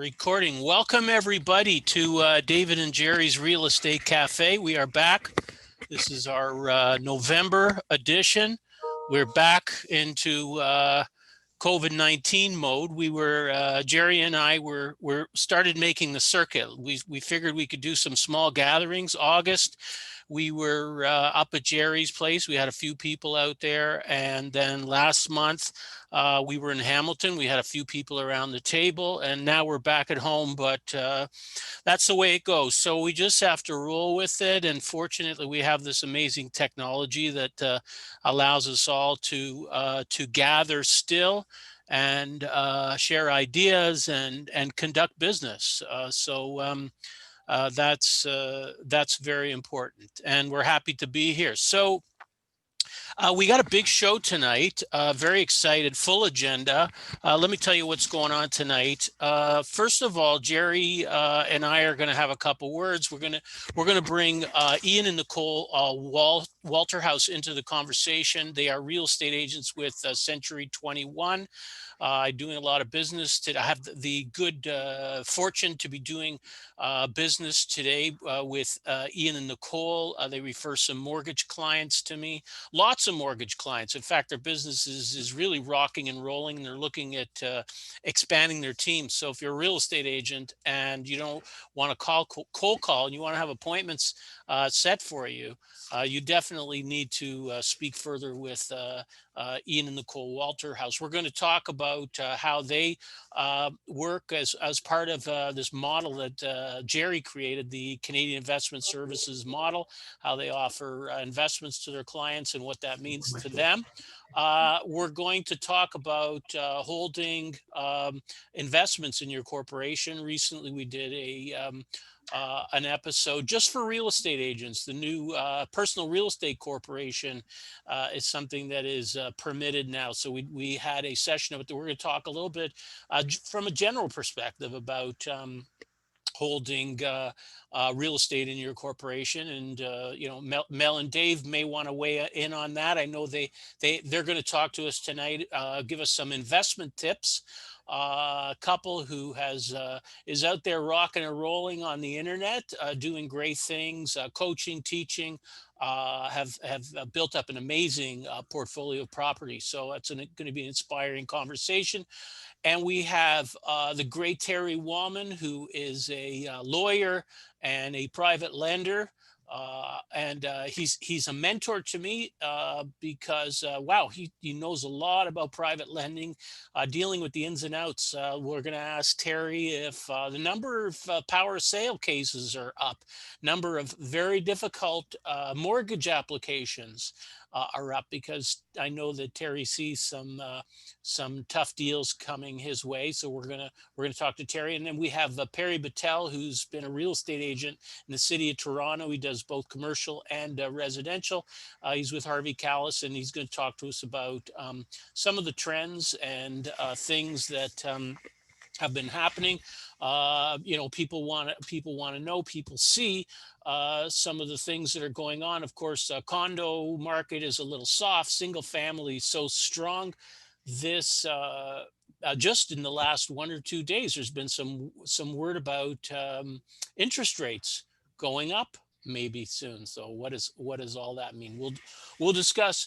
Recording. Welcome everybody to David and Jerry's Real Estate Cafe. We are back. This is our November edition. We're back into COVID-19 mode. We were Jerry and I were started making the circuit. We figured we could do some small gatherings. August, we were up at Jerry's place. We had a few people out there, and then last month we were in Hamilton. We had a few people around the table, and now we're back at home. But that's the way it goes. So we just have to roll with it. And fortunately, we have this amazing technology that allows us all to gather still and share ideas and conduct business. That's very important, and we're happy to be here. So we got a big show tonight. Very excited, full agenda. Let me tell you what's going on tonight. First of all, Jerry and I are going to have a couple words. We're going to bring Ian and Nicole Walterhouse into the conversation. They are real estate agents with Century 21. Doing a lot of business today. I have the good fortune to be doing business today with Ian and Nicole. They refer some mortgage clients to me. Lots of mortgage clients. In fact, their business is really rocking and rolling. And they're looking at expanding their team. So if you're a real estate agent and you don't want to cold call and you want to have appointments set for you, you definitely need to speak further with Ian and Nicole Walterhouse. We're going to talk about how they work as part of this model that Jerry created, the Canadian Investment Services model, how they offer investments to their clients and what that means to them. We're going to talk about holding investments in your corporation. Recently, we did an episode just for real estate agents. The new personal real estate corporation is something that is permitted now. So we had a session of it. We're going to talk a little bit from a general perspective about holding real estate in your corporation. And Mel and Dave may want to weigh in on that. I know they're going to talk to us tonight, give us some investment tips. A couple who is out there rocking and rolling on the internet, doing great things, coaching, teaching, have built up an amazing portfolio of properties. So it's going to be an inspiring conversation. And we have the great Terry Wallman, who is a lawyer and a private lender. And he's a mentor to me because, wow, he knows a lot about private lending, dealing with the ins and outs. We're going to ask Terry if the number of power sale cases are up, number of very difficult mortgage applications are up, because I know that Terry sees some tough deals coming his way. So we're gonna talk to Terry, and then we have Perry Battelle, who's been a real estate agent in the city of Toronto. He does both commercial and residential. He's with Harvey Callis, and he's going to talk to us about some of the trends and things that have been happening. People want to know, people see some of the things that are going on. Of course, condo market is a little soft. Single family so strong. This just in the last 1 or 2 days, there's been some word about interest rates going up maybe soon. So what does all that mean? We'll discuss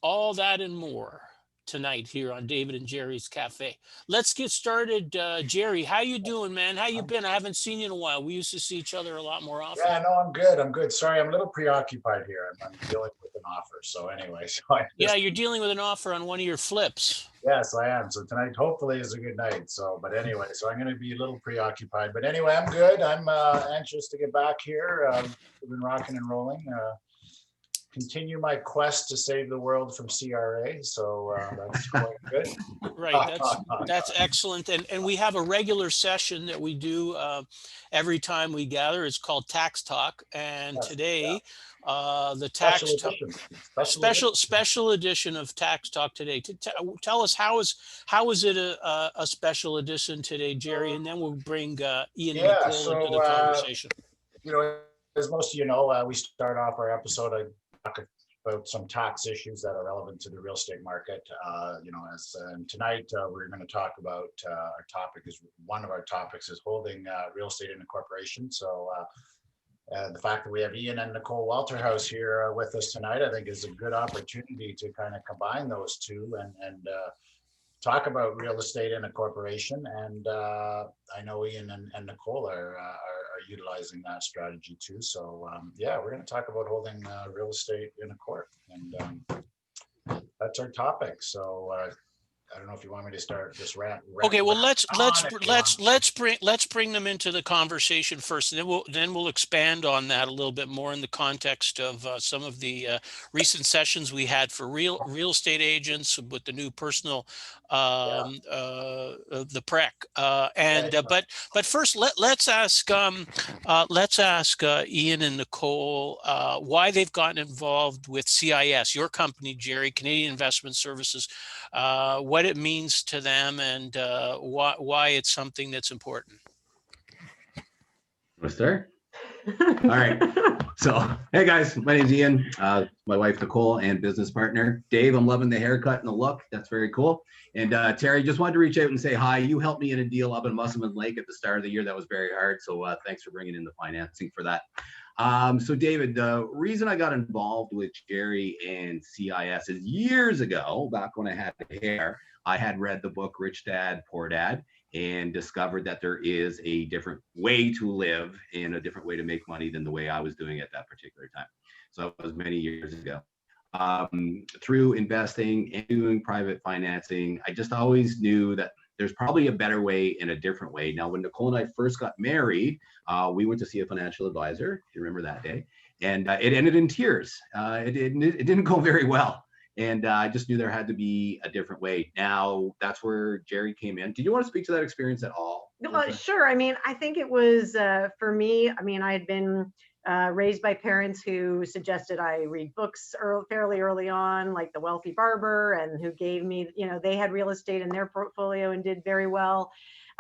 all that and more tonight here on David and Jerry's Cafe. Let's get started. Jerry, how you doing, man? How you been? I haven't seen you in a while. We used to see each other a lot more often. Yeah, no, I'm good. Sorry, I'm a little preoccupied here. I'm dealing with an offer. So anyway, yeah, you're dealing with an offer on one of your flips. Yes, I am. So tonight hopefully is a good night. But anyway, so I'm going to be a little preoccupied. But anyway, I'm good. I'm anxious to get back here. We've been rocking and rolling. Continue my quest to save the world from CRA. So that's quite good. Right. That's excellent. And we have a regular session that we do every time we gather. It's called Tax Talk. And yes, today, the Tax Talk special edition of Tax Talk today. Tell us how is it a special edition today, Jerry? And then we'll bring Ian and Nicole into the conversation. As most of you know, we start off our episode about about some tax issues that are relevant to the real estate market. And tonight we're going to talk about one of our topics is holding real estate in a corporation. So the fact that we have Ian and Nicole Walterhouse here with us tonight, I think, is a good opportunity to kind of combine those two and talk about real estate in a corporation. And I know Ian and Nicole are utilizing that strategy too. So we're going to talk about holding real estate in a corp, and that's our topic. So I don't know if you want me to start this rant. Okay, well, let's on bring them into the conversation first, and then we'll expand on that a little bit more in the context of some of the recent sessions we had for real estate agents with the new personal the PREC. But first, let's ask Ian and Nicole why they've gotten involved with CIS, your company, Jerry, Canadian Investment Services, what it means to them, and why it's something that's important. Want to start? All right. So, hey guys, my name's Ian, my wife Nicole, and business partner Dave. I'm loving the haircut and the look. That's very cool. And Terry, just wanted to reach out and say hi. You helped me in a deal up in Musselman Lake at the start of the year. That was very hard. So thanks for bringing in the financing for that. So David, the reason I got involved with Jerry and CIS is years ago, back when I had hair, I had read the book Rich Dad, Poor Dad, and discovered that there is a different way to live and a different way to make money than the way I was doing at that particular time. So that was many years ago. Through investing and doing private financing, I just always knew that there's probably a better way and a different way. Now, when Nicole and I first got married, we went to see a financial advisor, if you remember that day, and it ended in tears. It didn't go very well. And I just knew there had to be a different way. Now, that's where Jerry came in. Did you want to speak to that experience at all? Sure. I mean, I think it was, for me, I mean, I had been raised by parents who suggested I read books fairly early on, like The Wealthy Barber, and who gave me, they had real estate in their portfolio and did very well.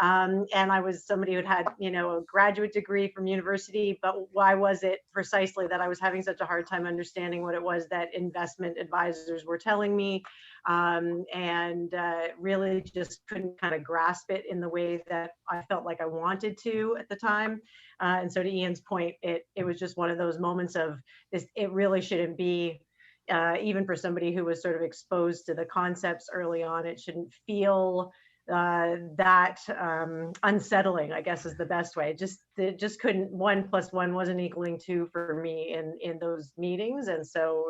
And I was somebody who had, a graduate degree from university, but why was it precisely that I was having such a hard time understanding what it was that investment advisors were telling me, and really just couldn't kind of grasp it in the way that I felt like I wanted to at the time. And so to Ian's point, it was just one of those moments of this, it really shouldn't be, even for somebody who was sort of exposed to the concepts early on, it shouldn't feel that unsettling, I guess is the best way. It just couldn't, 1 + 1 wasn't equaling 2 for me in those meetings. And so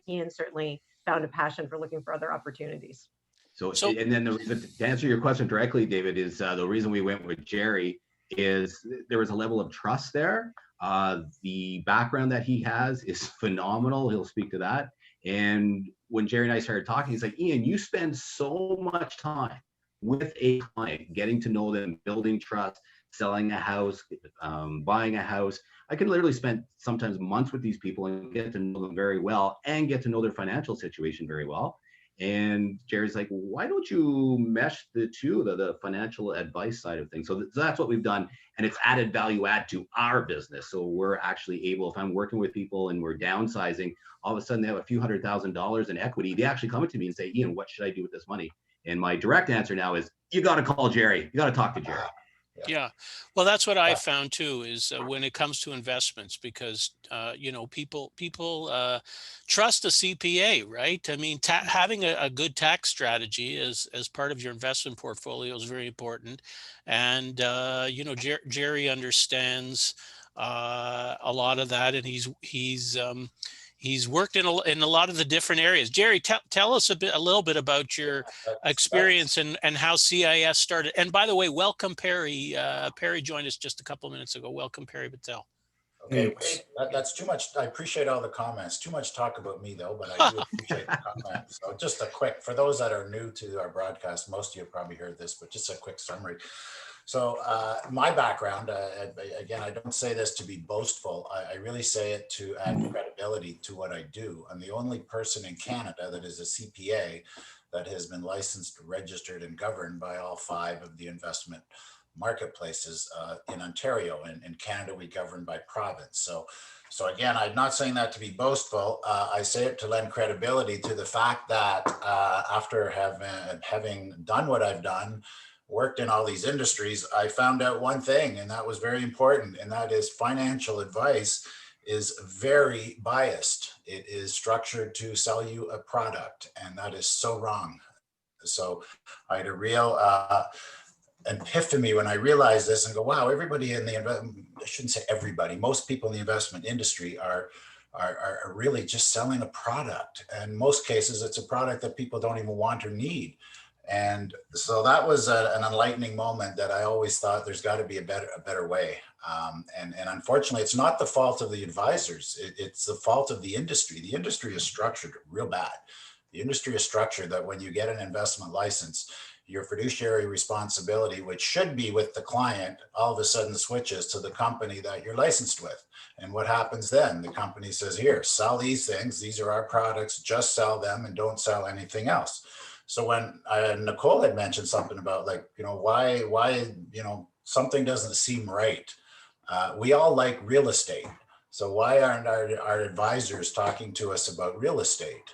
Ian certainly found a passion for looking for other opportunities. So and then to answer your question directly, David, is the reason we went with Jerry is there was a level of trust there. The background that he has is phenomenal. He'll speak to that. And when Jerry and I started talking, he's like, Ian, you spend so much time with a client, getting to know them, building trust, selling a house, buying a house. I can literally spend sometimes months with these people and get to know them very well and get to know their financial situation very well. And Jerry's like, why don't you mesh the two, the financial advice side of things? So that's what we've done. And it's added value add to our business. So we're actually able, if I'm working with people and we're downsizing, all of a sudden they have a few $100,000 in equity. They actually come to me and say, Ian, what should I do with this money? And my direct answer now is, you got to call Jerry. You got to talk to Jerry. Yeah, well, that's what I found too, is when it comes to investments, because people trust a CPA, right? I mean, having a good tax strategy as part of your investment portfolio is very important, and Jerry understands a lot of that, and he's worked in a lot of the different areas. Jerry, tell us a little bit about your experience and how CIS started. And by the way, welcome Perry. Perry joined us just a couple of minutes ago. Welcome, Perry Patel. Okay, wait, that's too much. I appreciate all the comments. Too much talk about me though, but I do appreciate the comments. So just a quick, for those that are new to our broadcast, most of you have probably heard this, but just a quick summary. So my background, again, I don't say this to be boastful. I really say it to add credibility to what I do. I'm the only person in Canada that is a CPA that has been licensed, registered, and governed by all 5 of the investment marketplaces in Ontario. And Canada, we govern by province. So again, I'm not saying that to be boastful. I say it to lend credibility to the fact that after having done what I've done, worked in all these industries, I found out one thing, and that was very important, and that is financial advice is very biased. It is structured to sell you a product, and that is so wrong. So I had a real epiphany when I realized this and go, wow, everybody in the I shouldn't say everybody, most people in the investment industry are really just selling a product. And in most cases, it's a product that people don't even want or need. And so that was an enlightening moment that I always thought there's got to be a better way. And unfortunately, it's not the fault of the advisors. It's the fault of the industry. The industry is structured real bad. The industry is structured that when you get an investment license, your fiduciary responsibility, which should be with the client, all of a sudden switches to the company that you're licensed with. And what happens then? The company says, here, sell these things. These are our products. Just sell them and don't sell anything else. So when Nicole had mentioned something about like, why, something doesn't seem right. We all like real estate. So why aren't our advisors talking to us about real estate?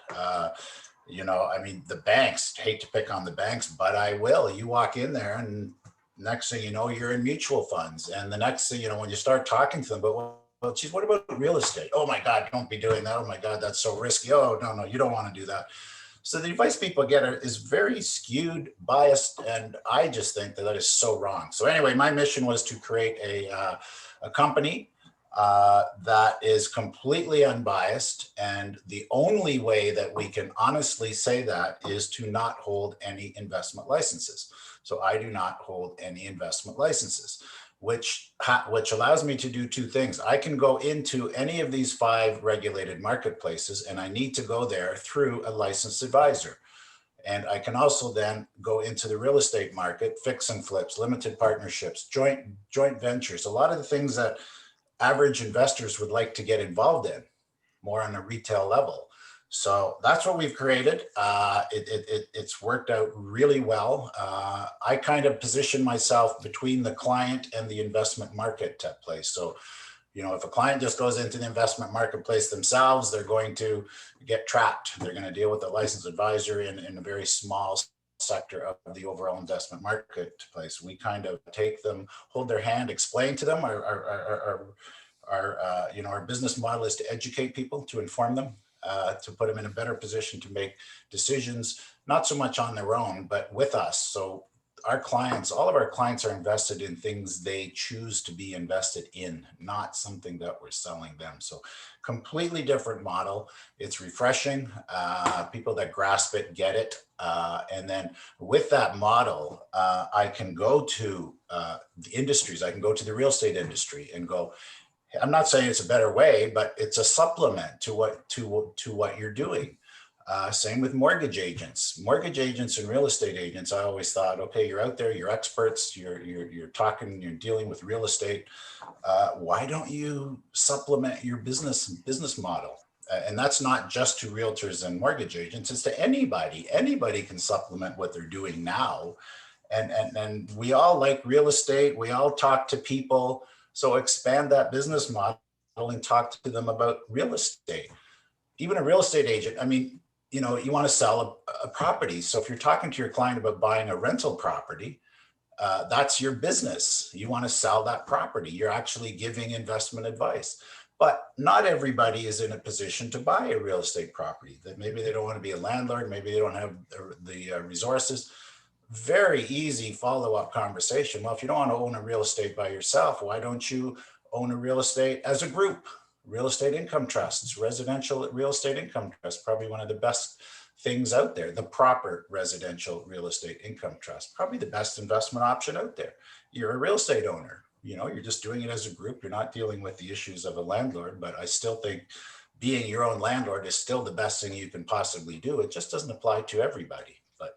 The banks, hate to pick on the banks, but I will. You walk in there and next thing you know, you're in mutual funds. And the next thing, when you start talking to them, but well, geez, what about real estate? Oh my God, don't be doing that. Oh my God, that's so risky. Oh, no, you don't want to do that. So the advice people get is very skewed, biased, and I just think that is so wrong. So anyway, my mission was to create a company that is completely unbiased. And the only way that we can honestly say that is to not hold any investment licenses. So I do not hold any investment licenses, which allows me to do two things. I can go into any of these 5 regulated marketplaces, and I need to go there through a licensed advisor. And I can also then go into the real estate market, fix and flips, limited partnerships, joint ventures, a lot of the things that average investors would like to get involved in more on a retail level. So that's what we've created. It's worked out really well. I kind of position myself between the client and the investment marketplace. So, if a client just goes into the investment marketplace themselves, they're going to get trapped. They're going to deal with a licensed advisor in a very small sector of the overall investment marketplace. We kind of take them, hold their hand, explain to them our business model is to educate people, to inform them, to put them in a better position to make decisions, not so much on their own, but with us. So our clients, all of our clients are invested in things they choose to be invested in, not something that we're selling them. So completely different model. It's refreshing. People that grasp it get it. And then with that model, I can go to the industries. I can go to the real estate industry and go, I'm not saying it's a better way, but it's a supplement to what you're doing. Same with mortgage agents and real estate agents. I always thought, okay, you're out there, you're experts, you're talking, you're dealing with real estate. Why don't you supplement your business model? And that's not just to realtors and mortgage agents, it's to anybody. Anybody can supplement what they're doing now. And we all like real estate. We all talk to people. So expand that business model and talk to them about real estate. Even a real estate agent, you want to sell a property. So if you're talking to your client about buying a rental property, that's your business. You want to sell that property. You're actually giving investment advice. But not everybody is in a position to buy a real estate property. That maybe they don't want to be a landlord. Maybe they don't have the resources. Very easy follow-up conversation. Well, if you don't want to own a real estate by yourself, why don't you own a real estate as a group? Real estate income trusts, residential real estate income trust, probably one of the best things out there. The proper residential real estate income trust, probably the best investment option out there. You're a real estate owner. You're just doing it as a group. You're not dealing with the issues of a landlord, but I still think being your own landlord is still the best thing you can possibly do. It just doesn't apply to everybody. But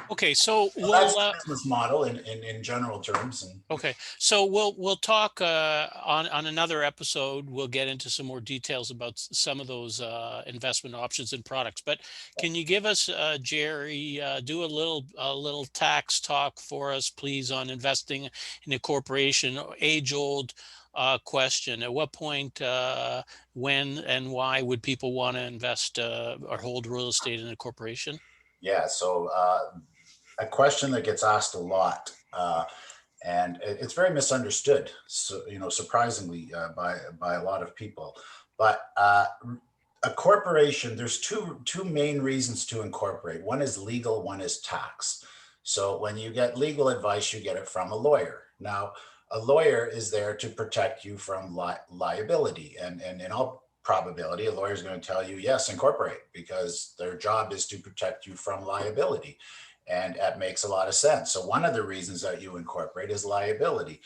Okay, so So that's we'll the business model in general terms. And okay, so we'll talk on another episode. We'll get into some more details about some of those investment options and products. But can you give us, Jerry, do a little tax talk for us, please, on investing in a corporation? Age old question: at what point, when, and why would people want to invest or hold real estate in a corporation? yeah, so a question that gets asked a lot. And it's very misunderstood. So, surprisingly, by a lot of people. But a corporation, there's two main reasons to incorporate. One is legal, one is tax. So when you get legal advice, you get it from a lawyer. Now, a lawyer is there to protect you from liability, and in all probability, a lawyer is going to tell you, yes, incorporate, because their job is to protect you from liability. And that makes a lot of sense. So one of the reasons that you incorporate is liability.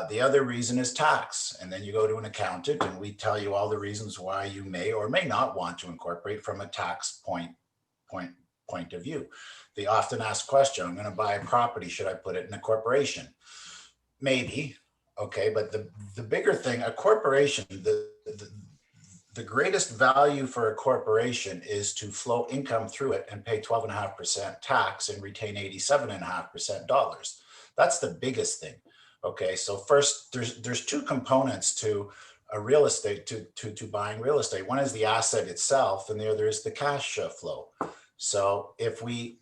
The other reason is tax. And then you go to an accountant and we tell you all the reasons why you may or may not want to incorporate from a tax point of view. The often asked question, I'm going to buy a property, should I put it in a corporation? Maybe. Okay, but the bigger thing, a corporation, the greatest value for a corporation is to flow income through it and pay 12.5% tax and retain 87.5% dollars. That's the biggest thing. Okay, so first, there's two components to a real estate, to buying real estate. One is the asset itself, and the other is the cash flow. So if we,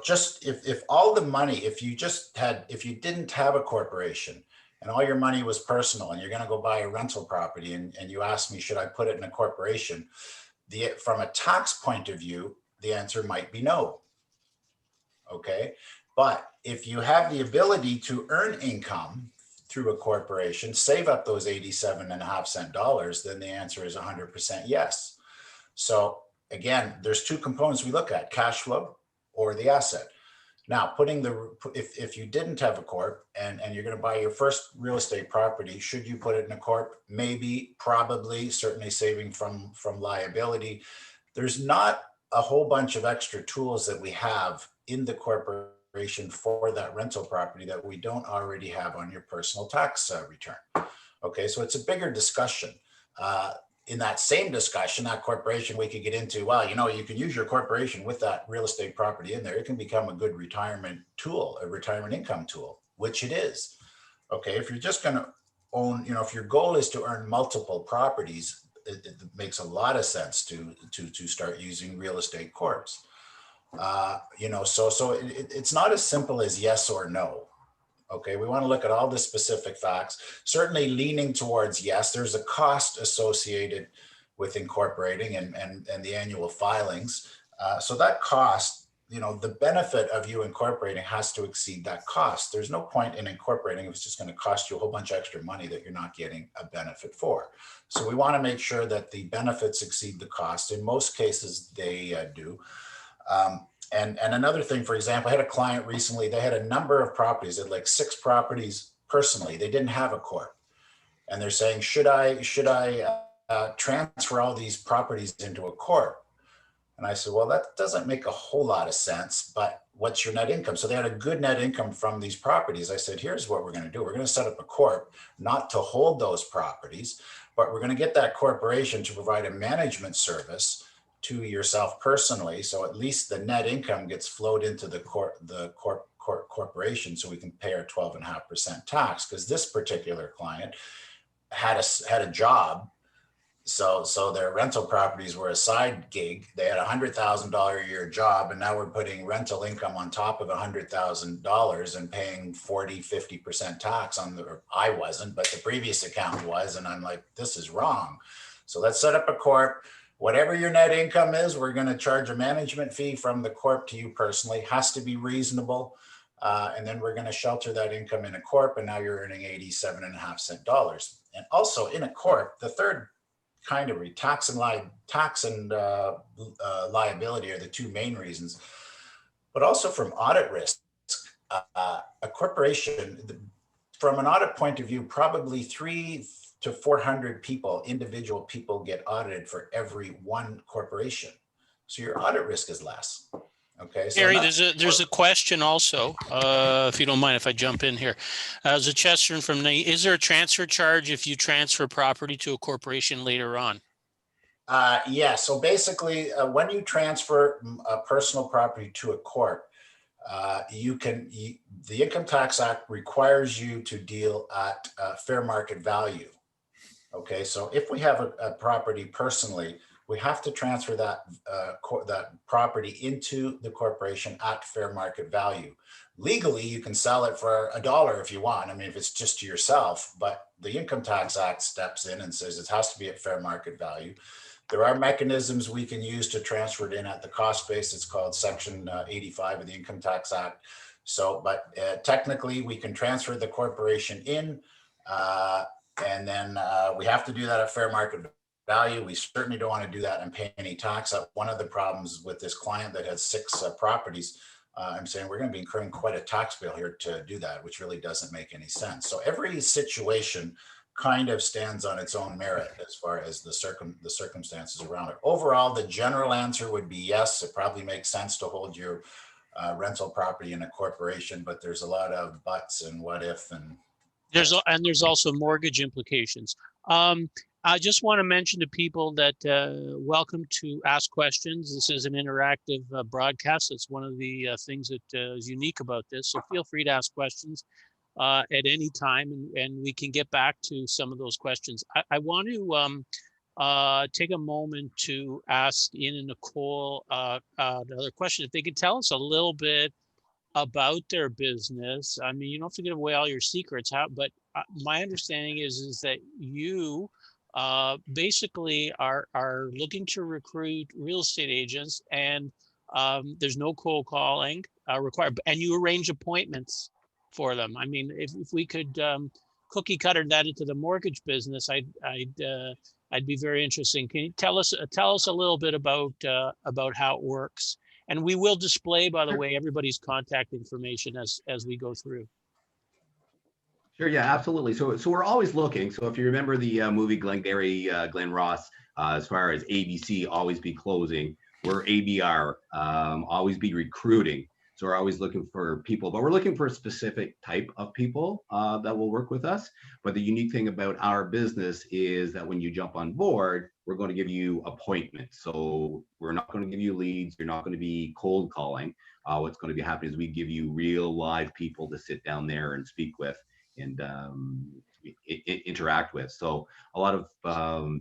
just if all the money, if you didn't have a corporation and all your money was personal and you're going to go buy a rental property and you ask me, should I put it in a corporation? From a tax point of view, the answer might be no. Okay. But if you have the ability to earn income through a corporation, save up those 87.5 dollars, then the answer is 100% yes. So again, there's two components we look at: cash flow or the asset. Now, if you didn't have a corp and you're going to buy your first real estate property, should you put it in a corp? Maybe, probably, certainly saving from liability. There's not a whole bunch of extra tools that we have in the corporation for that rental property that we don't already have on your personal tax return. Okay, so it's a bigger discussion. In that same discussion, that corporation, we could get into, well, you can use your corporation with that real estate property in there. It can become a good retirement tool, a retirement income tool, which it is. Okay, if you're just going to own, if your goal is to earn multiple properties, it makes a lot of sense to start using real estate corps. So it's not as simple as yes or no. Okay, we want to look at all the specific facts, certainly leaning towards yes. There's a cost associated with incorporating and the annual filings. So that cost, the benefit of you incorporating has to exceed that cost. There's no point in incorporating if it's just going to cost you a whole bunch of extra money that you're not getting a benefit for. So we want to make sure that the benefits exceed the cost. In most cases, they do. And another thing, for example, I had a client recently, they had a number of properties, they had like 6 properties personally. They didn't have a corp. And they're saying, should I transfer all these properties into a corp? And I said, well, that doesn't make a whole lot of sense, but what's your net income? So they had a good net income from these properties. I said, here's what we're going to do. We're going to set up a corp, not to hold those properties, but we're going to get that corporation to provide a management service to yourself personally. So at least the net income gets flowed into the corporation so we can pay our 12.5% tax, because this particular client had a job. So their rental properties were a side gig. They had $100,000 a year job, and now we're putting rental income on top of $100,000 and paying 40-50% tax on I wasn't, but the previous account was. And I'm like, this is wrong. So let's set up a corp. Whatever your net income is, we're going to charge a management fee from the corp to you personally. Has to be reasonable. And then we're going to shelter that income in a corp. And now you're earning 87.5 dollars. And also in a corp, the third kind of tax and liability are the two main reasons, but also from audit risk. A corporation, from an audit point of view, probably 300 to 400 individual people get audited for every one corporation. So your audit risk is less. Okay. So Gary, there's a question also, if you don't mind if I jump in here. There's a question from Nate. Is there a transfer charge if you transfer property to a corporation later on? yeah. So basically, when you transfer a personal property to a corp, the Income Tax Act requires you to deal at fair market value. Okay, so if we have a property personally, we have to transfer that property into the corporation at fair market value. Legally, you can sell it for $1 if you want. I mean, if it's just to yourself, but the Income Tax Act steps in and says it has to be at fair market value. There are mechanisms we can use to transfer it in at the cost base. It's called Section 85 of the Income Tax Act. So, but technically, we can transfer the corporation in. And then we have to do that at fair market value. We certainly don't want to do that and pay any tax. One of the problems with this client that has 6 properties, I'm saying we're going to be incurring quite a tax bill here to do that, which really doesn't make any sense. So every situation kind of stands on its own merit as far as the circumstances around it. Overall, the general answer would be yes. It probably makes sense to hold your rental property in a corporation, but there's a lot of buts and what if and There's also mortgage implications. I just want to mention to people that welcome to ask questions. This is an interactive broadcast. That's one of the things that is unique about this. So feel free to ask questions at any time, and we can get back to some of those questions. I want to take a moment to ask Ian and Nicole another question. If they could tell us a little bit about their business. I mean, you don't have to give away all your secrets, but my understanding is that you basically are looking to recruit real estate agents, and there's no cold calling required, and you arrange appointments for them. I mean, if we could cookie cutter that into the mortgage business, I'd be very interested. Can you tell us a little bit about how it works? And we will display, by the way, everybody's contact information as we go through. Sure, yeah, absolutely. So we're always looking. So if you remember the movie Glengarry Glen Ross, as far as ABC, always be closing, we're ABR, always be recruiting. So we're always looking for people, but we're looking for a specific type of people that will work with us. But the unique thing about our business is that when you jump on board, we're going to give you appointments. So we're not going to give you leads. You're not going to be cold calling. What's going to be happening is we give you real live people to sit down there and speak with and interact with. So a lot of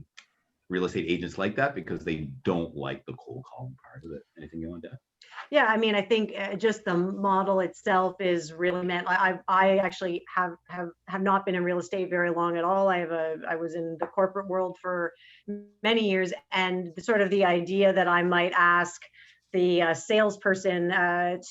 real estate agents like that because they don't like the cold calling part of it. Anything you want to add? Yeah, I mean, I think just the model itself is really meant. I actually have not been in real estate very long at all. I was in the corporate world for many years, and sort of the idea that I might ask the salesperson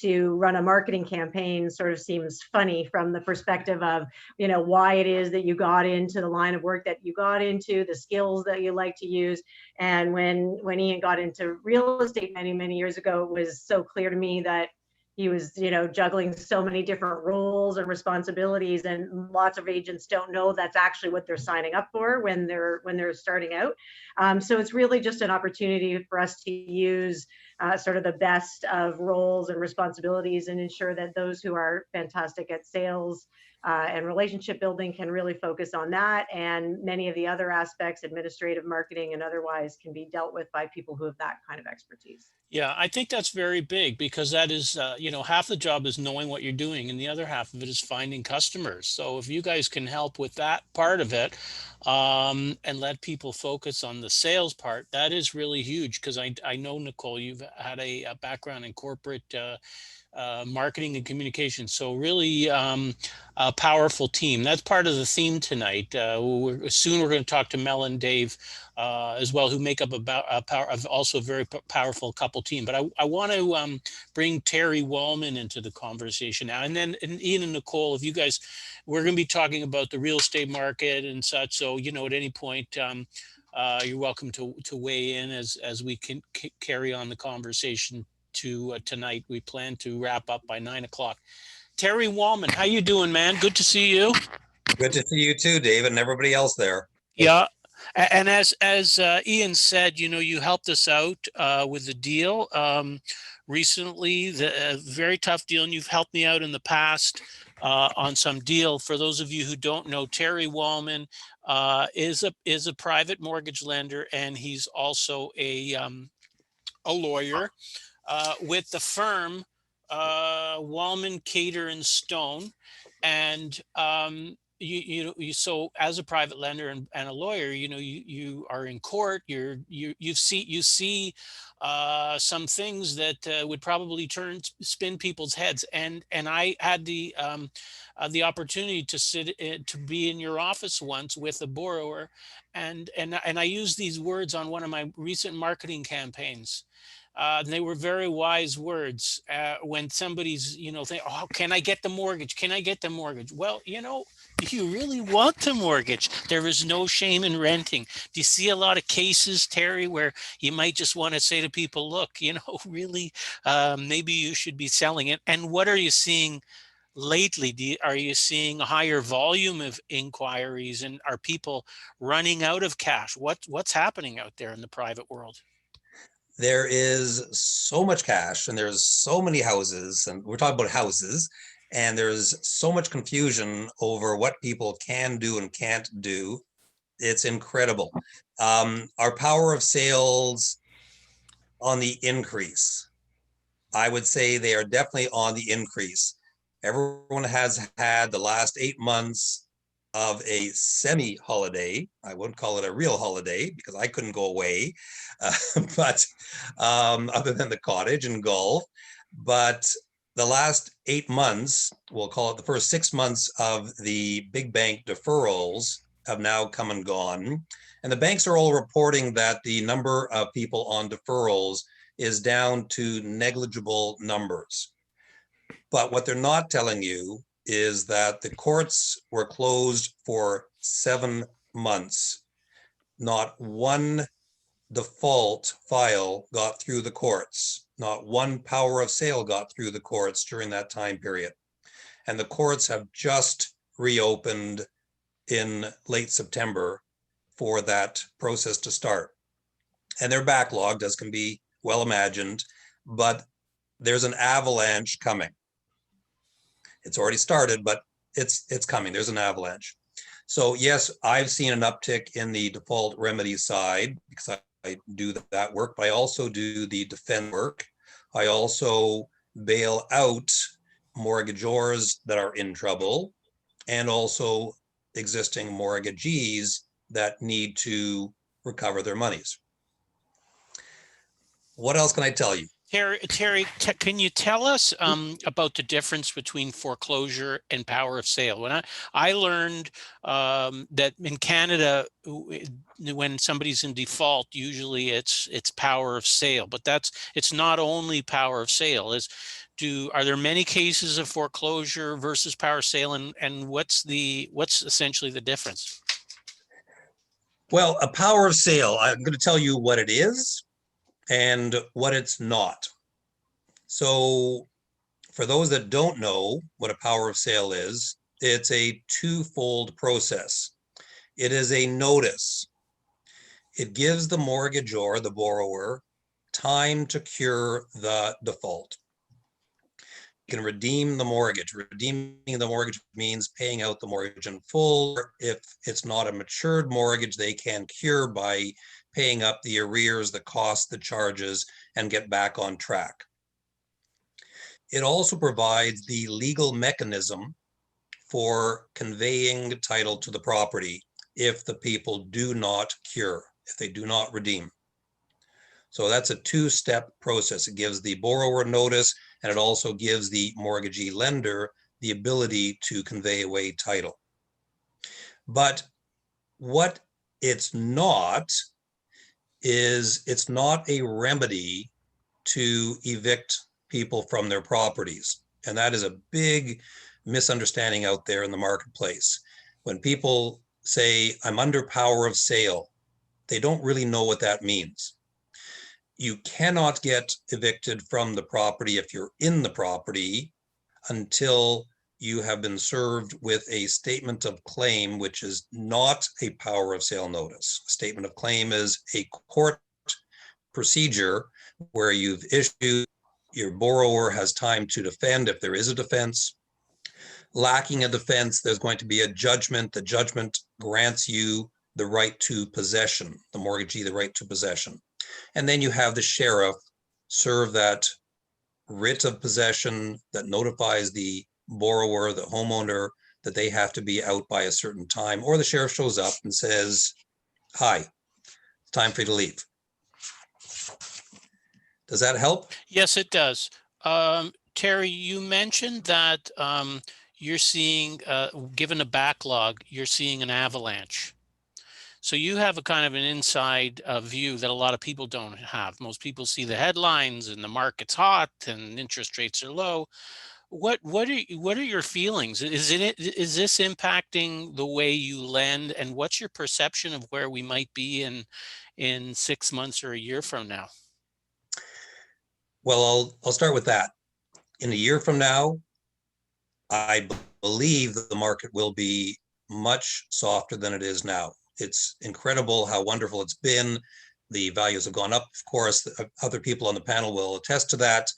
to run a marketing campaign sort of seems funny from the perspective of, you know, why it is that you got into the line of work that you got into, the skills that you like to use. And when Ian got into real estate many years ago, it was so clear to me that he was, you know, juggling so many different roles and responsibilities, and lots of agents don't know that's actually what they're signing up for when they're starting out. So it's really just an opportunity for us to use sort of the best of roles and responsibilities and ensure that those who are fantastic at sales and relationship building can really focus on that. And many of the other aspects, administrative, marketing, and otherwise, can be dealt with by people who have that kind of expertise. Yeah, I think that's very big because that is, you know, half the job is knowing what you're doing and the other half of it is finding customers. So if you guys can help with that part of it and let people focus on the sales part, that is really huge because I know, Nicole, you've had a background in corporate marketing and communication. So really a powerful team. That's part of the theme tonight. Soon we're going to talk to Mel and Dave as well, who make up also a very powerful couple team. But I want to bring Terry Wallman into the conversation now. And then Ian and Nicole, if you guys, we're going to be talking about the real estate market and such. So, you know, at any point, you're welcome to weigh in as we can carry on the conversation to tonight. We plan to wrap up by 9 o'clock. Terry Wallman, how you doing, man? Good to see you. Good to see you too, Dave, and everybody else there. Yeah. And as Ian said, you know, you helped us out with the deal. recently, the very tough deal, and you've helped me out in the past on some deal. For those of you who don't know, Terry Wallman is a private mortgage lender, and he's also a lawyer with the firm Wallman, Cater and Stone. And so as a private lender and a lawyer, you are in court. You see some things that would probably spin people's heads. And I had the opportunity to to be in your office once with a borrower, and I used these words on one of my recent marketing campaigns. They were very wise words. When somebody's, think, oh, can I get the mortgage? Can I get the mortgage? Well, do you really want the mortgage? There is no shame in renting. Do you see a lot of cases, Terry, where you might just want to say to people, look, really, maybe you should be selling it. And what are you seeing lately? Are you seeing a higher volume of inquiries, and are people running out of cash? What's happening out there in the private world? There is so much cash and there's so many houses, and we're talking about houses, and there's so much confusion over what people can do and can't do. It's incredible. Our power of sales on the increase. I would say they are definitely on the increase. Everyone has had the last 8 months of a semi-holiday. I wouldn't call it a real holiday because I couldn't go away, but other than the cottage and golf. But the last 8 months, we'll call it the first 6 months of the big bank deferrals, have now come and gone. And the banks are all reporting that the number of people on deferrals is down to negligible numbers. But what they're not telling you is that the courts were closed for 7 months. Not one default file got through the courts. Not one power of sale got through the courts during that time period. And the courts have just reopened in late September for that process to start. And they're backlogged, as can be well imagined, but there's an avalanche coming. It's already started, but it's coming. There's an avalanche. So yes, I've seen an uptick in the default remedy side because I do that work, but I also do the defend work. I also bail out mortgagors that are in trouble, and also existing mortgagees that need to recover their monies. What else can I tell you? Terry, can you tell us about the difference between foreclosure and power of sale? When I learned that in Canada, when somebody's in default, usually it's power of sale, but it's not only power of sale. Are there many cases of foreclosure versus power of sale, and what's essentially the difference? Well, a power of sale, I'm going to tell you what it is and what it's not. So for those that don't know what a power of sale is, it's a twofold process. It is a notice. It gives the mortgagor, the borrower, time to cure the default. You can redeem the mortgage. Redeeming the mortgage means paying out the mortgage in full. If it's not a matured mortgage, they can cure by paying up the arrears, the costs, the charges, and get back on track. It also provides the legal mechanism for conveying title to the property if the people do not cure, if they do not redeem. So that's a two-step process. It gives the borrower notice, and it also gives the mortgagee lender the ability to convey away title. But what it's not is it's not a remedy to evict people from their properties. And that is a big misunderstanding out there in the marketplace. When people say, I'm under power of sale, they don't really know what that means. You cannot get evicted from the property if you're in the property until you have been served with a statement of claim, which is not a power of sale notice. A statement of claim is a court procedure where you've issued Your borrower has time to defend if there is a defense. Lacking a defense, there's going to be a judgment. The judgment grants you the right to possession, the mortgagee the right to possession. And then you have the sheriff serve that writ of possession that notifies the borrower, the homeowner, that they have to be out by a certain time, or the sheriff shows up and says, hi, it's time for you to leave. Does that help? Yes, it does. Terry, you mentioned that you're seeing, given a backlog, you're seeing an avalanche. So you have a kind of an inside view that a lot of people don't have. Most people see the headlines and the market's hot and interest rates are low. What are your feelings? Is this impacting the way you lend, and what's your perception of where we might be in 6 months or a year from now? Well, I'll start with that. In a year from now, I believe that the market will be much softer than it is now. It's incredible how wonderful it's been. The values have gone up. Of course, other people on the panel will attest to that.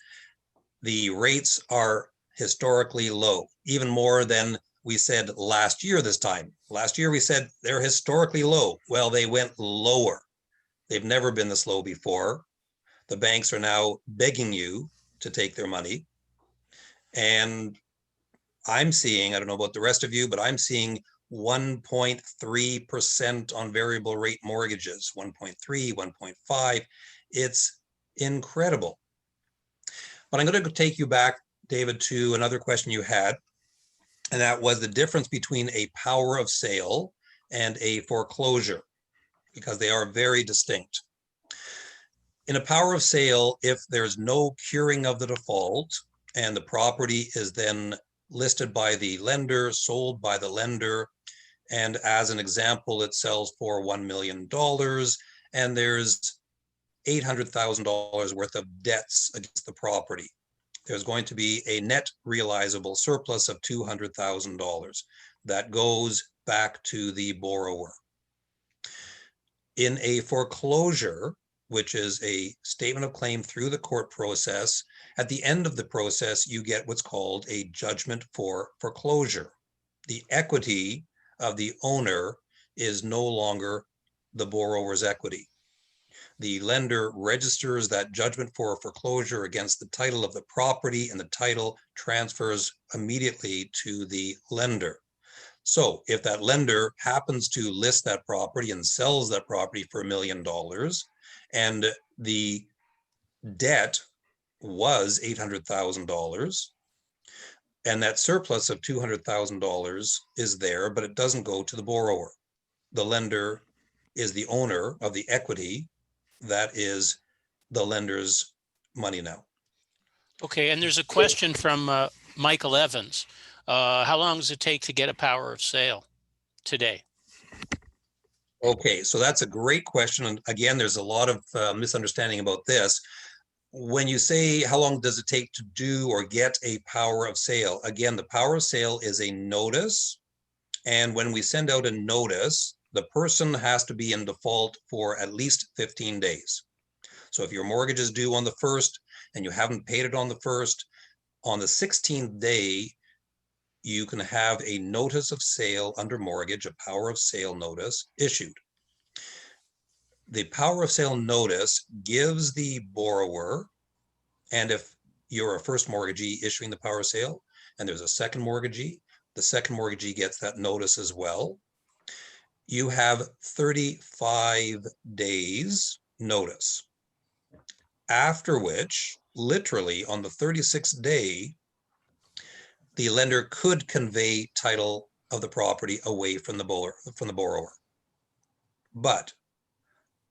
The rates are historically low, even more than we said last year this time. Last year we said they're historically low. Well, they went lower. They've never been this low before. The banks are now begging you to take their money. And I'm seeing, I don't know about the rest of you, but I'm seeing 1.3% on variable rate mortgages, 1.3, 1.5. It's incredible. But I'm going to take you back, David, to another question you had, and that was the difference between a power of sale and a foreclosure, because they are very distinct. In a power of sale, if there's no curing of the default and the property is then listed by the lender, sold by the lender, and as an example, it sells for $1 million and there's $800,000 worth of debts against the property. There's going to be a net realizable surplus of $200,000 that goes back to the borrower. In a foreclosure, which is a statement of claim through the court process, at the end of the process, you get what's called a judgment for foreclosure. The equity of the owner is no longer the borrower's equity. The lender registers that judgment for foreclosure against the title of the property, and the title transfers immediately to the lender. So if that lender happens to list that property and sells that property for $1 million, and the debt was $800,000, and that surplus of $200,000 is there, but it doesn't go to the borrower. The lender is the owner of the equity. That is the lender's money now. Okay, and there's a question from Michael Evans. How long does it take to get a power of sale today? Okay, so that's a great question. And again, there's a lot of misunderstanding about this. When you say how long does it take to do or get a power of sale, again, the power of sale is a notice. And when we send out a notice, the person has to be in default for at least 15 days. So if your mortgage is due on the 1st and you haven't paid it on the 1st, on the 16th day, you can have a notice of sale under mortgage, a power of sale notice issued. The power of sale notice gives the borrower, and if you're a first mortgagee issuing the power of sale and there's a second mortgagee, the second mortgagee gets that notice as well. You have 35 days notice, after which, literally on the 36th day, the lender could convey title of the property away from the borrower. But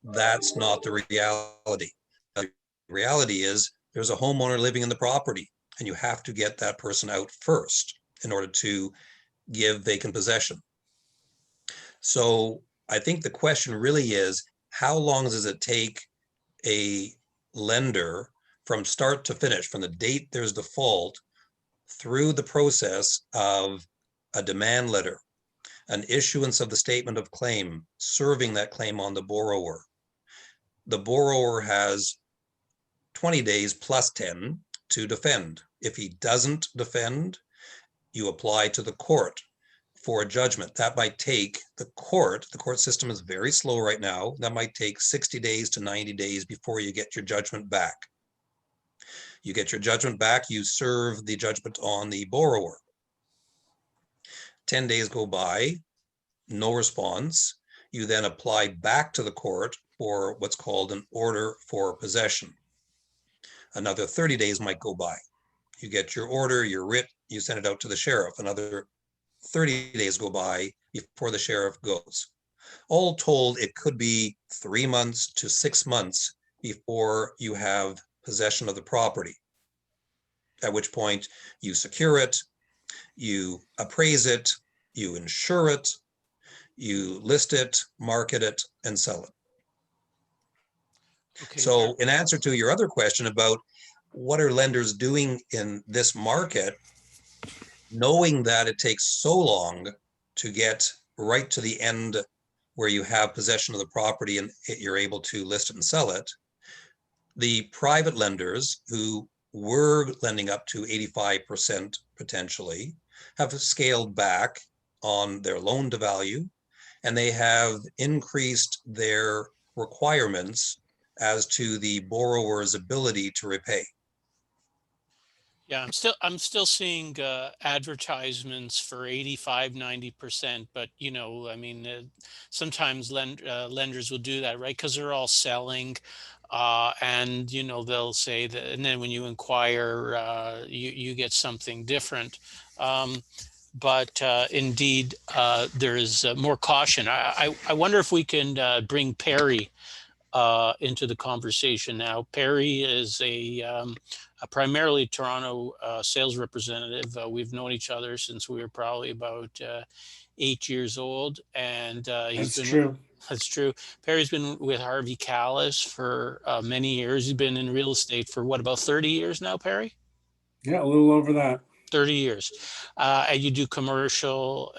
that's not the reality. The reality is there's a homeowner living in the property, and you have to get that person out first in order to give vacant possession. So I think the question really is, how long does it take a lender from start to finish, from the date there's default through the process of a demand letter, an issuance of the statement of claim, serving that claim on the borrower? The borrower has 20 days plus 10 to defend. If he doesn't defend, you apply to the court for a judgment. That might take the court system is very slow right now. That might take 60 days to 90 days before you get your judgment back. You get your judgment back, you serve the judgment on the borrower. 10 days go by, no response. You then apply back to the court for what's called an order for possession. Another 30 days might go by. You get your order, your writ, you send it out to the sheriff. Another 30 days go by before the sheriff goes. All told, it could be 3 months to 6 months before you have possession of the property. At which point you secure it, you appraise it, you insure it, you list it, market it, and sell it. Okay, So in answer to your other question about what are lenders doing in this market, knowing that it takes so long to get right to the end where you have possession of the property and you're able to list it and sell it, the private lenders who were lending up to 85% potentially have scaled back on their loan to value, and they have increased their requirements as to the borrower's ability to repay. yeah, I'm still seeing advertisements for 85, 90%, but you know, I mean, sometimes lenders will do that, right? Because they're all selling, and you know, they'll say that, and then when you inquire, you get something different. But indeed, there is more caution. I wonder if we can bring Perry into the conversation now. Perry is a primarily Toronto sales representative. We've known each other since we were probably about 8 years old, and That's true. That's true. Perry's been with Harvey Callis for many years. He's been in real estate for what, about 30 years now, Perry? Yeah, a little over that. 30 years. And you do commercial,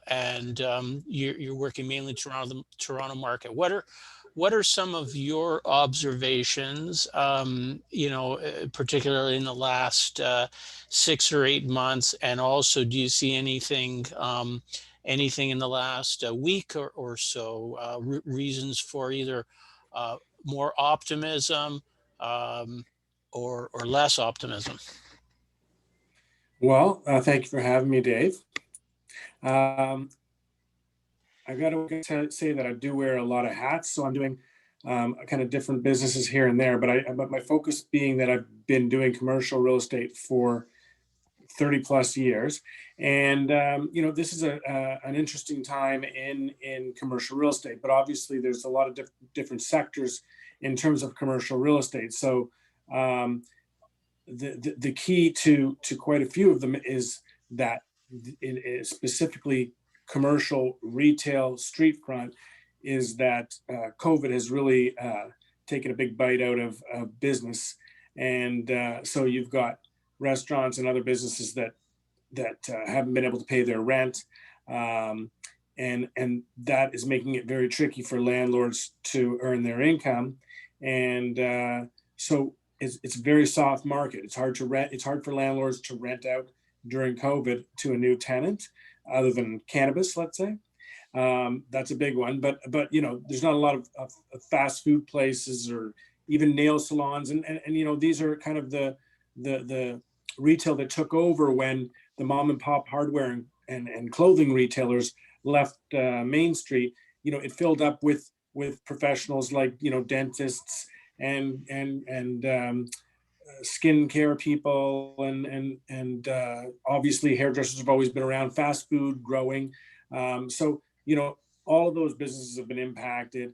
and you're working mainly Toronto market. What are some of your observations, you know, particularly in the last 6 or 8 months? And also, do you see anything in the last week or so, reasons for either more optimism or less optimism? Well, thank you for having me, Dave. I got to say that I do wear a lot of hats, so I'm doing kind of different businesses here and there. But my focus being that I've been doing commercial real estate for 30 plus years, and you know, this is an interesting time in commercial real estate. But obviously, there's a lot of different sectors in terms of commercial real estate. So the key to quite a few of them is that it is specifically commercial retail street front, is that COVID has really taken a big bite out of business. And so you've got restaurants and other businesses that haven't been able to pay their rent. And that is making it very tricky for landlords to earn their income. And so it's a very soft market. It's hard to rent. It's hard for landlords to rent out during COVID to a new tenant, other than cannabis, let's say. That's a big one. But you know, there's not a lot of fast food places or even nail salons, and you know, these are kind of the retail that took over when the mom and pop hardware and clothing retailers left Main Street. You know, it filled up with professionals like, you know, dentists and skin care people, and obviously hairdressers have always been around. Fast food growing, so you know, all of those businesses have been impacted.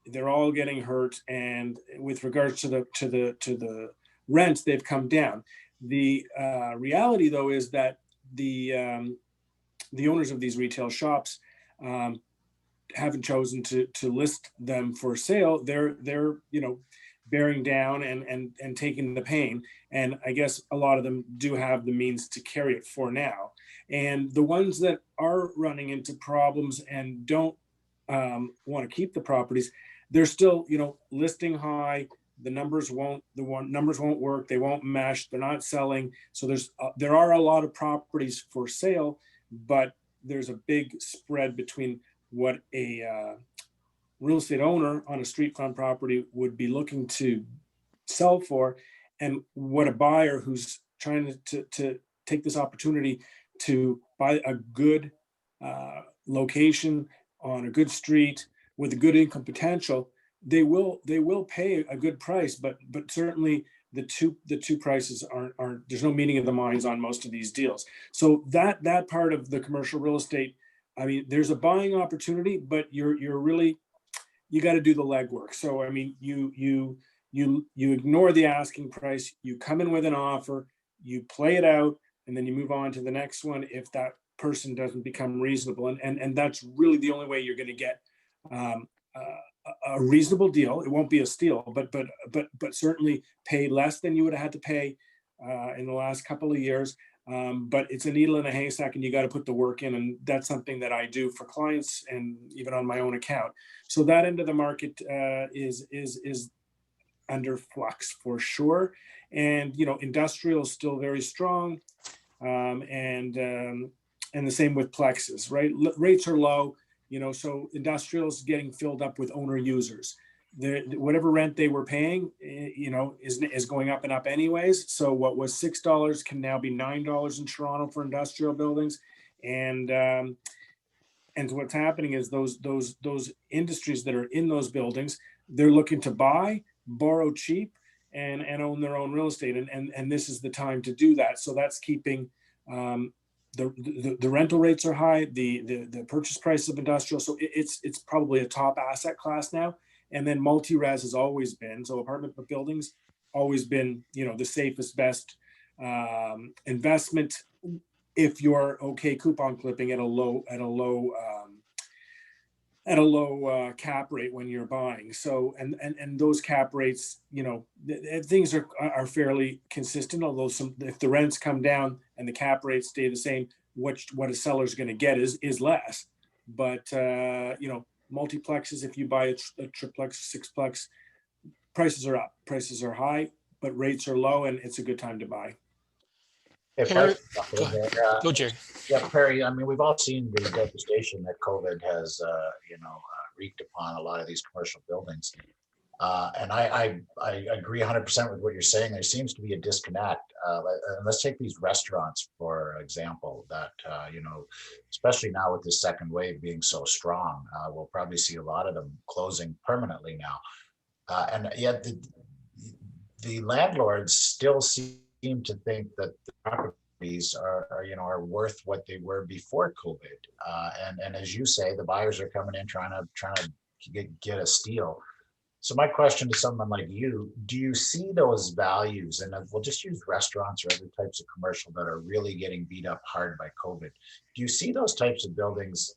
They're all getting hurt, and with regards to the rents, they've come down. The reality, though, is that the owners of these retail shops haven't chosen to list them for sale. They're you know, bearing down and taking the pain. And I guess a lot of them do have the means to carry it for now. And the ones that are running into problems and don't want to keep the properties, they're still, you know, listing high, the numbers won't work. They won't mesh. They're not selling. So there are a lot of properties for sale, but there's a big spread between what a real estate owner on a street front property would be looking to sell for, and what a buyer who's trying to take this opportunity to buy a good location on a good street with a good income potential, they will pay a good price, but certainly the two prices aren't there's no meeting of the minds on most of these deals. So that part of the commercial real estate, I mean, there's a buying opportunity, but you're really, you got to do the legwork. So I mean, you ignore the asking price, you come in with an offer, you play it out, and then you move on to the next one if that person doesn't become reasonable. And that's really the only way you're going to get a reasonable deal. It won't be a steal, but certainly pay less than you would have had to pay in the last couple of years. But it's a needle in a haystack, and you got to put the work in. And that's something that I do for clients and even on my own account. So that end of the market is under flux for sure. And, you know, industrial is still very strong. And the same with plexes, right? Rates are low, you know, so industrial is getting filled up with owner users. Whatever rent they were paying, you know, is going up and up anyways. So what was $6 can now be $9 in Toronto for industrial buildings. And what's happening is those industries that are in those buildings, they're looking to buy, borrow cheap, and own their own real estate. And this is the time to do that. So that's keeping the rental rates are high, the purchase price of industrial. So it's probably a top asset class now. And then multi-res has always been, so apartment buildings always been, you know, the safest, best investment if you're okay coupon clipping at a low cap rate when you're buying. So and those cap rates, you know, things are fairly consistent. Although if the rents come down and the cap rates stay the same, what a seller's going to get is less. But you know, multiplexes, if you buy a triplex, sixplex, prices are up, prices are high, but rates are low, and it's a good time to buy. If Perry, I, go Jerry. yeah, Perry, I mean, we've all seen the devastation that COVID has, wreaked upon a lot of these commercial buildings. And I agree 100% with what you're saying. There seems to be a disconnect. Let's take these restaurants, for example, that, especially now with this second wave being so strong, we'll probably see a lot of them closing permanently now. And yet the landlords still seem to think that the properties are worth what they were before COVID. And as you say, the buyers are coming in trying to get a steal. So my question to someone like you, do you see those values, and we'll just use restaurants or other types of commercial that are really getting beat up hard by COVID. Do you see those types of buildings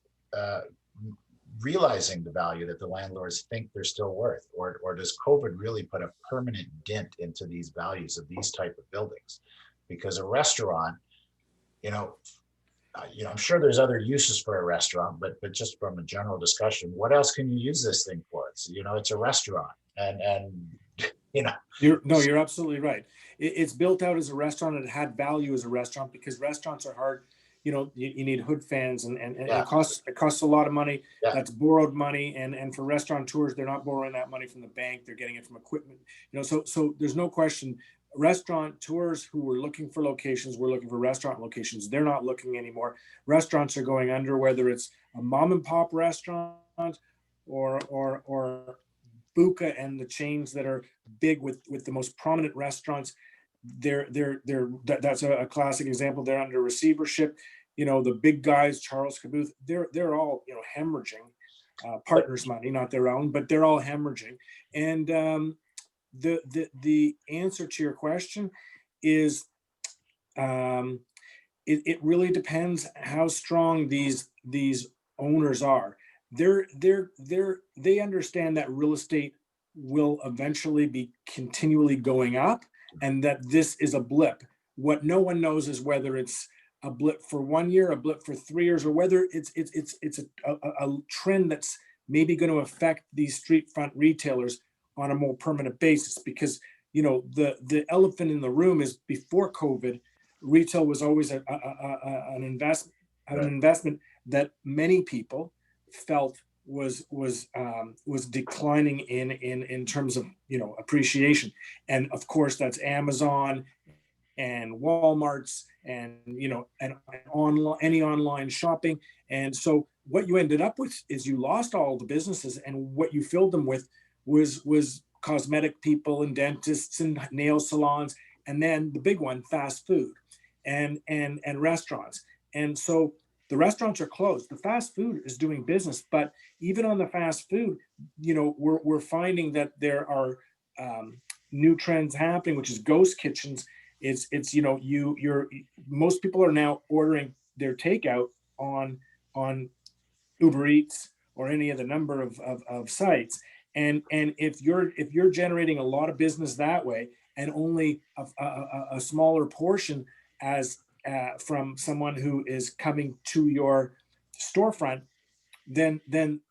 realizing the value that the landlords think they're still worth, or does COVID really put a permanent dent into these values of these type of buildings? Because a restaurant, I'm sure there's other uses for a restaurant, but just from a general discussion, what else can you use this thing for? It's a restaurant, and You're absolutely right. It's built out as a restaurant, and it had value as a restaurant because restaurants are hard. You need hood fans, and yeah. it costs a lot of money. Yeah. That's borrowed money, and for restaurateurs, they're not borrowing that money from the bank. They're getting it from equipment. So there's no question. Restaurateurs who were looking for locations were looking for restaurant locations. They're not looking anymore. Restaurants are going under, whether it's a mom and pop restaurant or Buka and the chains that are big with the most prominent restaurants. That's a classic example. They're under receivership. The big guys, Charles Caboose, they're all hemorrhaging partners' money, not their own, but they're all hemorrhaging. And the answer to your question is it really depends how strong these owners are. They understand that real estate will eventually be continually going up, and that this is a blip. What no one knows is whether it's a blip for 1 year, a blip for 3 years, or whether it's a trend that's maybe going to affect these street front retailers on a more permanent basis, because, you know, the elephant in the room is before COVID, retail was always an investment that many people felt was declining in terms of, you know, appreciation. And of course, that's Amazon and Walmart's and, you know, and online, any online shopping. And so what you ended up with is you lost all the businesses, and what you filled them with was cosmetic people and dentists and nail salons, and then the big one, fast food and restaurants. And so the restaurants are closed. The fast food is doing business, but even on the fast food, you know, we're finding that there are new trends happening, which is ghost kitchens. It's you know, you're most people are now ordering their takeout on Uber Eats or any of the number of sites. And if you're generating a lot of business that way, and only a smaller portion as from someone who is coming to your storefront, then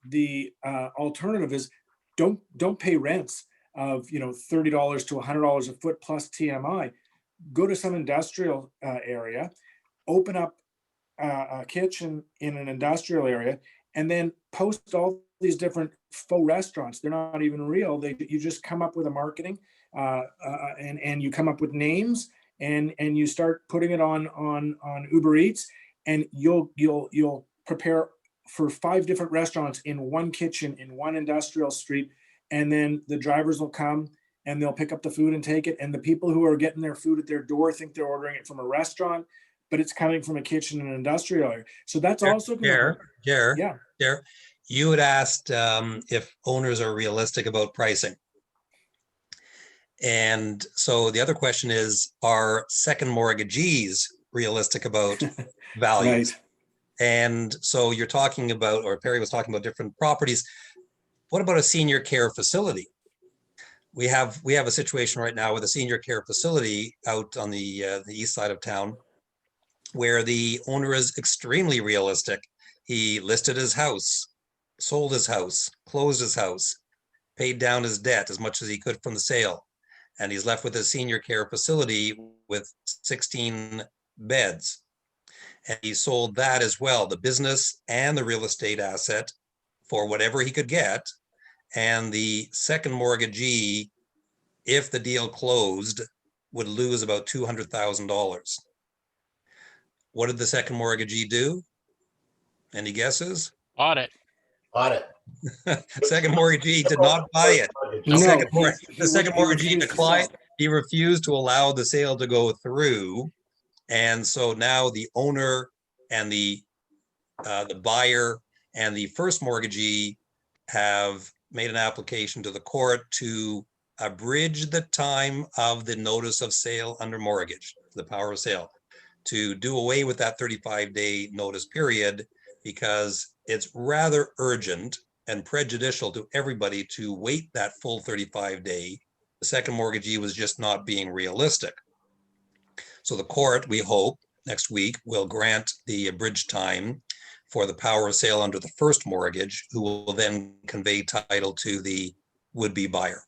the alternative is don't pay rents of, you know, $30 to $100 a foot plus TMI. Go to some industrial area, open up a kitchen in an industrial area, and then post all these different faux restaurants. They're not even real. You just come up with a marketing and you come up with names, and you start putting it on Uber Eats, and you'll prepare for 5 different restaurants in one kitchen in one industrial street, and then the drivers will come and they'll pick up the food and take it. And the people who are getting their food at their door think they're ordering it from a restaurant, but it's coming from a kitchen in an industrial area. So that's also Jer, yeah. you had asked if owners are realistic about pricing. And so the other question is, are second mortgagees realistic about values? Right. And so you're talking about, or Perry was talking about different properties. What about a senior care facility? We have a situation right now with a senior care facility out on the east side of town, where the owner is extremely realistic. He listed his house, sold his house, closed his house, paid down his debt as much as he could from the sale, and he's left with a senior care facility with 16 beds. And he sold that as well, the business and the real estate asset, for whatever he could get. And the second mortgagee, if the deal closed, would lose about $200,000. What did the second mortgagee do? Any guesses? Audit. Second mortgagee did not buy it. No, The second mortgagee declined. He refused to allow the sale to go through. And so now the owner and the buyer and the first mortgagee have made an application to the court to abridge the time of the notice of sale under mortgage, the power of sale, to do away with that 35-day notice period, because it's rather urgent and prejudicial to everybody to wait that full 35-day. The second mortgagee was just not being realistic. So the court, we hope, next week will grant the abridged time for the power of sale under the first mortgage, who will then convey title to the would-be buyer.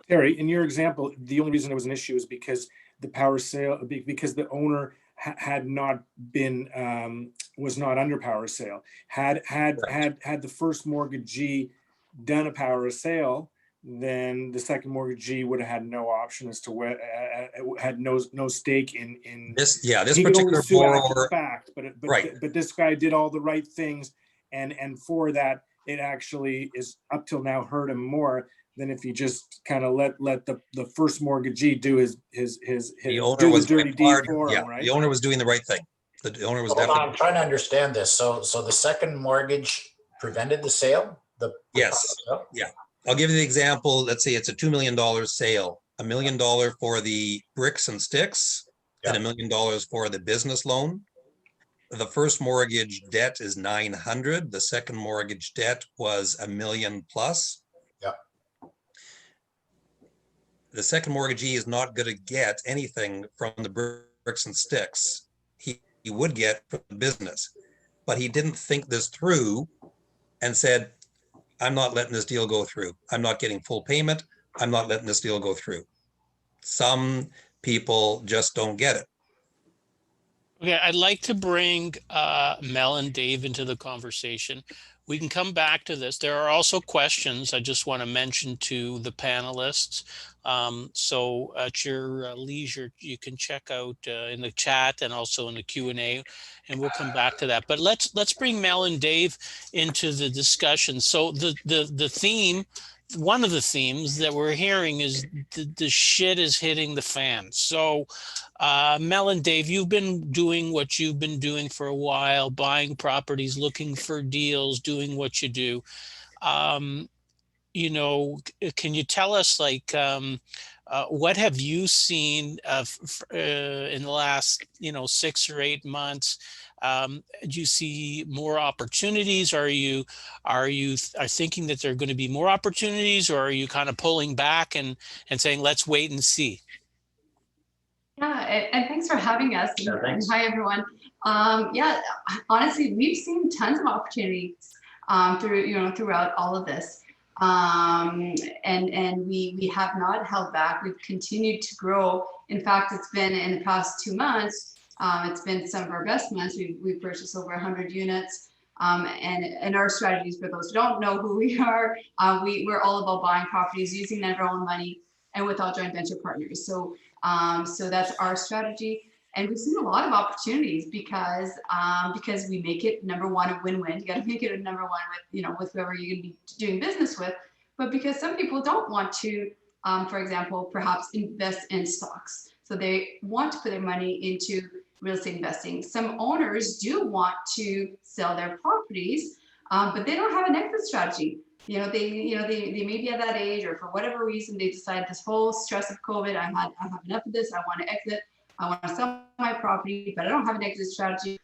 Terry, in your example, the only reason it was an issue is because the power sale, because the owner had not been, was not under power sale. Had the first mortgagee done a power sale, then the second mortgagee would have had no option as to where, had no stake in this. Yeah, this he could only particular sue after borrower. the fact, but Right. But this guy did all the right things, and for that, it actually is up till now hurt him more than if he just kind of let the first mortgagee do his The owner do was the dirty deed for him, right? The owner was doing the right thing. The owner was Hold on, definitely. I'm trying to understand this. So the second mortgage prevented the sale? Yes. sale? Yeah. I'll give you the example. Let's say it's a $2 million sale, $1 million for the bricks and sticks, and $1 million for the business loan. The first mortgage debt is 900. The second mortgage debt was $1 million plus. Yeah. The second mortgagee is not going to get anything from the bricks and sticks. He would get from the business, but he didn't think this through and said, I'm not letting this deal go through. I'm not getting full payment. I'm not letting this deal go through. Some people just don't get it. Okay, I'd like to bring Mel and Dave into the conversation. We can come back to this. There are also questions I just want to mention to the panelists. So at your leisure, you can check out in the chat and also in the Q&A, and we'll come back to that. But let's bring Mel and Dave into the discussion. So the theme, one of the themes that we're hearing is the shit is hitting the fan. So Mel and Dave, you've been doing what you've been doing for a while, buying properties, looking for deals, doing what you do. Can you tell us, like, what have you seen in the last, 6 or 8 months? Do you see more opportunities? Are you thinking that there are going to be more opportunities, or are you kind of pulling back and saying, let's wait and see? Yeah, and thanks for having us. Yeah, thanks. Hi, everyone. Yeah, honestly, we've seen tons of opportunities throughout all of this. And we have not held back. We've continued to grow. In fact, it's been in the past 2 months, it's been some of our best months. We've purchased over 100 units. And our strategies, for those who don't know who we are, we're all about buying properties using our own money and without joint venture partners. So that's our strategy. And we've seen a lot of opportunities because we make it, number one, a win-win. You got to make it a number one with whoever you're going to be doing business with. But because some people don't want to, for example, perhaps invest in stocks. So they want to put their money into real estate investing. Some owners do want to sell their properties, but they don't have an exit strategy. They may be at that age, or for whatever reason they decide, this whole stress of COVID, I have enough of this, I want to exit, I want to sell my property, but I don't have an exit strategy.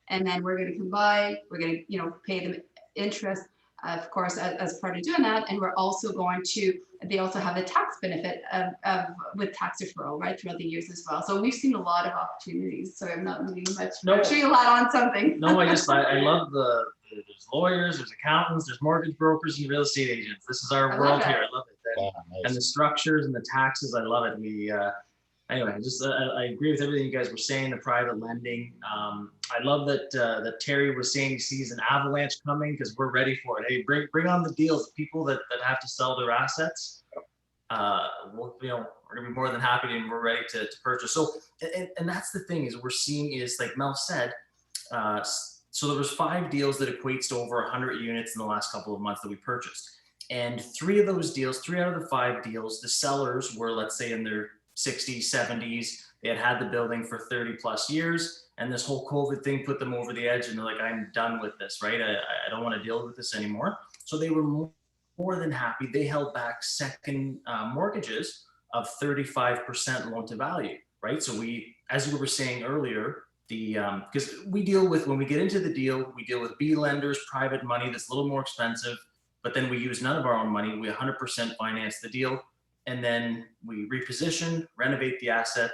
And then we're going to come by, we're going to pay them interest, of course, as part of doing that. And we're also they also have the tax benefit with tax deferral, right, throughout the years as well. So we've seen a lot of opportunities. So I'm not really much. No. I'm sure you'll add on something. No, I love there's lawyers, there's accountants, there's mortgage brokers and real estate agents. This is our world here. I love it. Yeah, nice. And the structures and the taxes, I love it. Anyway, I agree with everything you guys were saying, the private lending. I love that Terry was saying he sees an avalanche coming, because we're ready for it. Hey, bring on the deals. People that have to sell their assets, we're gonna be more than happy, and we're ready to purchase. So, and that's the thing, is we're seeing is, like Mel said, so there was 5 deals that equates to over 100 units in the last couple of months that we purchased. And 3 out of the 5 deals, the sellers were, let's say, in their 60s, 70s. They had the building for 30 plus years, and this whole COVID thing put them over the edge, and they're like, I'm done with this, right? I don't want to deal with this anymore. So they were more than happy. They held back second mortgages of 35% loan to value, right? So we, as you were saying earlier, because when we get into the deal, we deal with B lenders, private money that's a little more expensive, but then we use none of our own money. We 100% finance the deal, and then we reposition, renovate the asset,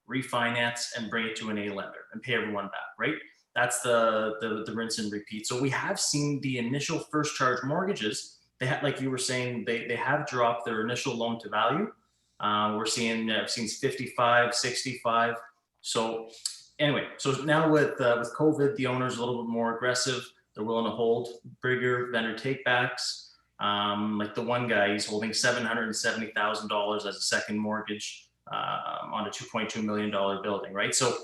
refinance, and bring it to an A lender and pay everyone back, right? That's the rinse and repeat. So we have seen the initial first charge mortgages, they have, like you were saying, they have dropped their initial loan to value. We're seeing, I've seen 55, 65. So anyway, so now with COVID, the owner's a little bit more aggressive. They're willing to hold bigger vendor takebacks. Like the one guy, he's holding $770,000 as a second mortgage on a $2.2 million building, right? So,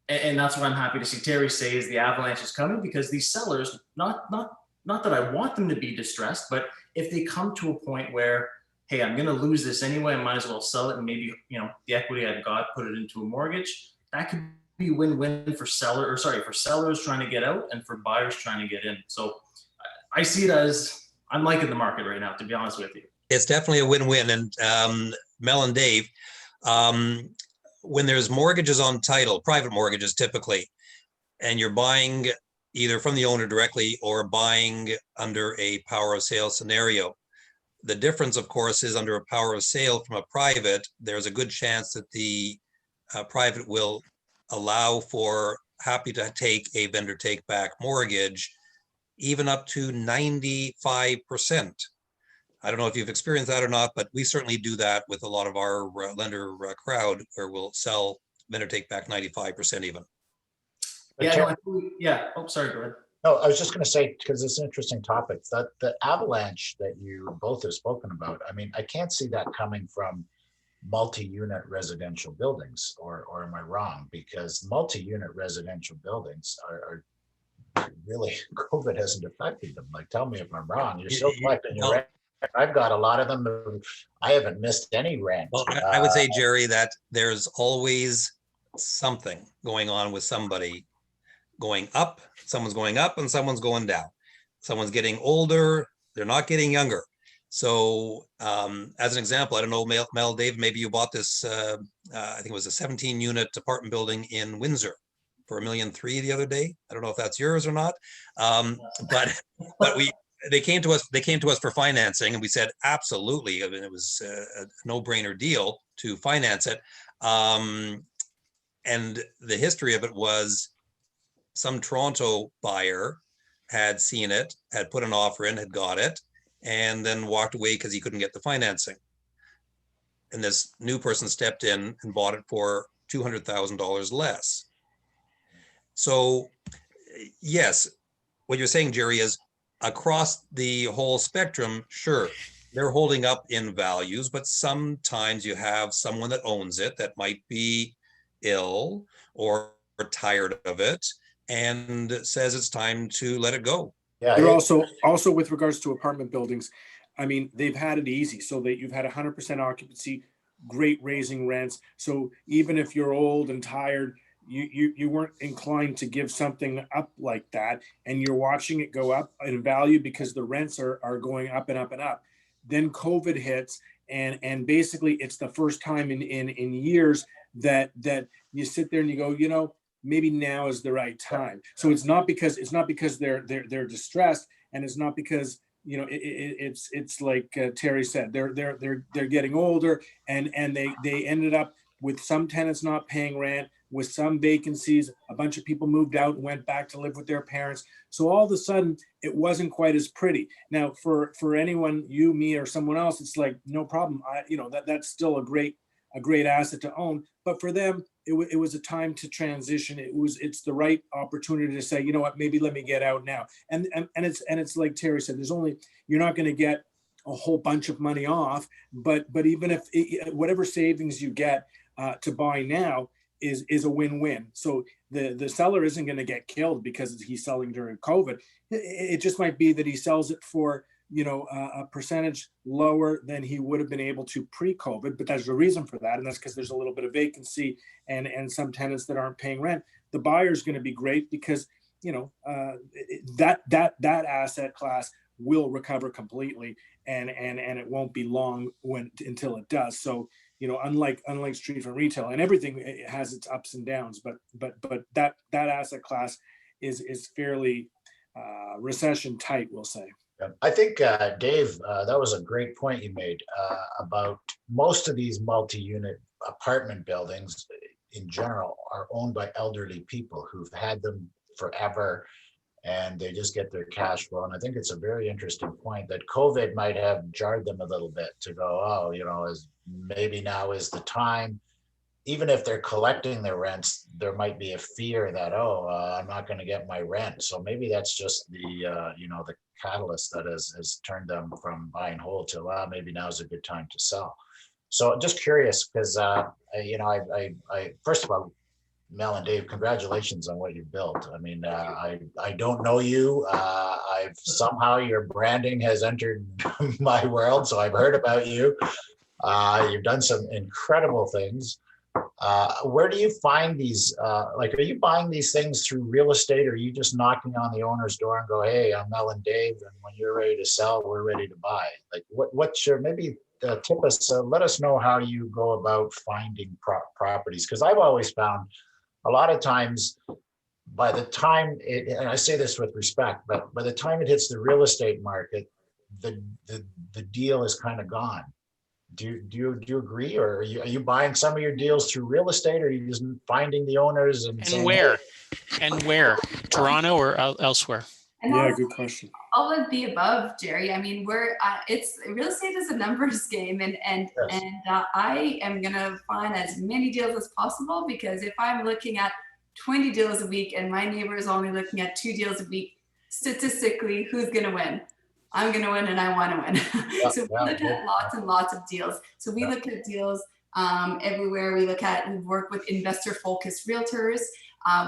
and that's what I'm happy to see Terry say is the avalanche is coming, because these sellers, not that I want them to be distressed, but if they come to a point where, hey, I'm going to lose this anyway, I might as well sell it, and maybe the equity I've got, put it into a mortgage. That could be win-win for sellers trying to get out and for buyers trying to get in. So I see it as, I'm liking the market right now, to be honest with you. It's definitely a win-win. And Mel and Dave, when there's mortgages on title, private mortgages typically, and you're buying either from the owner directly or buying under a power of sale scenario, the difference, of course, is under a power of sale from a private, there's a good chance that the private will allow for happy to take a vendor take back mortgage, even up to 95%. I don't know if you've experienced that or not, but we certainly do that with a lot of our lender crowd, where we'll sell, vendor take back 95% even. Yeah, no, yeah. Oh, sorry, go ahead. No, I was just going to say, because it's an interesting topic, that the avalanche that you both have spoken about, I mean, I can't see that coming from multi-unit residential buildings, or am I wrong? Because multi-unit residential buildings are really, COVID hasn't affected them. Like, tell me if I'm wrong. You're still collecting your rent. I've got a lot of them. I haven't missed any rent. Well, I would say, Jerry, that there's always something going on with somebody going up. Someone's going up and someone's going down. Someone's getting older. They're not getting younger. So as an example, I don't know, Mel, Dave, maybe you bought this, I think it was a 17-unit apartment building in Windsor for $1.3 million the other day. I don't know if that's yours or not. But they came to us for financing, and we said, absolutely. I mean, it was a no-brainer deal to finance it. And the history of it was, some Toronto buyer had seen it, had put an offer in, had got it, and then walked away because he couldn't get the financing. And this new person stepped in and bought it for $200,000 less. So yes, what you're saying, Jerry, is across the whole spectrum, sure, they're holding up in values, but sometimes you have someone that owns it that might be ill or tired of it and says it's time to let it go. Yeah, They're also with regards to apartment buildings, I mean, they've had it easy, so that you've had 100% occupancy, great raising rents. So even if you're old and tired, you weren't inclined to give something up like that, and you're watching it go up in value because the rents are going up and up and up. Then COVID hits, and basically it's the first time in years that you sit there and you go, you know, maybe now is the right time. So it's not because they're distressed, and it's not because, you know, it's like Terry said, they're getting older, and they ended up with some tenants not paying rent, with some vacancies. A bunch of people moved out and went back to live with their parents. So all of a sudden it wasn't quite as pretty. Now for anyone, you, me, or someone else, it's like, no problem. That's still a great asset to own. But for them, it was a time to transition. It's the right opportunity to say, you know what, maybe let me get out now. And it's like Terry said, you're not going to get a whole bunch of money off, but even if whatever savings you get to buy now is a win-win. So the seller isn't going to get killed because he's selling during COVID. It just might be that he sells it for, you know, a percentage lower than he would have been able to pre-COVID, but there's a reason for that, and that's because there's a little bit of vacancy and some tenants that aren't paying rent. The buyer's going to be great because, you know, that asset class will recover completely, and it won't be long until it does. So, you know, unlike street front retail, and everything, it has its ups and downs, but that asset class is fairly recession tight, we'll say. I think, Dave, that was a great point you made about most of these multi-unit apartment buildings in general are owned by elderly people who've had them forever, and they just get their cash flow. And I think it's a very interesting point that COVID might have jarred them a little bit to go, oh, you know, maybe now is the time. Even if they're collecting their rents, there might be a fear that, I'm not going to get my rent. So maybe that's just the catalyst that has turned them from buy and hold to, maybe now's a good time to sell. So just curious, because, I first of all, Mel and Dave, congratulations on what you built. I mean, I don't know you. Somehow your branding has entered my world, so I've heard about you. You've done some incredible things. Where do you find these? Are you buying these things through real estate, or are you just knocking on the owner's door and go, hey, I'm Mel and Dave, and when you're ready to sell, we're ready to buy? Like, what's your, maybe tip us, let us know how you go about finding properties. Because I've always found a lot of times, by the time and I say this with respect, but by the time it hits the real estate market, the deal is kind of gone. Do you agree, or are you buying some of your deals through real estate, or are you just finding the owners and saying, where? And where? Toronto or elsewhere? And Yeah, also, good question. all of the above, Jerry. I mean, it's real estate is a numbers game, and Yes. I am gonna find as many deals as possible, because if I'm looking at 20 deals a week and my neighbor is only looking at 2 deals a week, statistically, who's gonna win? I'm gonna win, and I want to win. So we look at lots and lots of deals. So we look at deals everywhere. We work with investor focused realtors.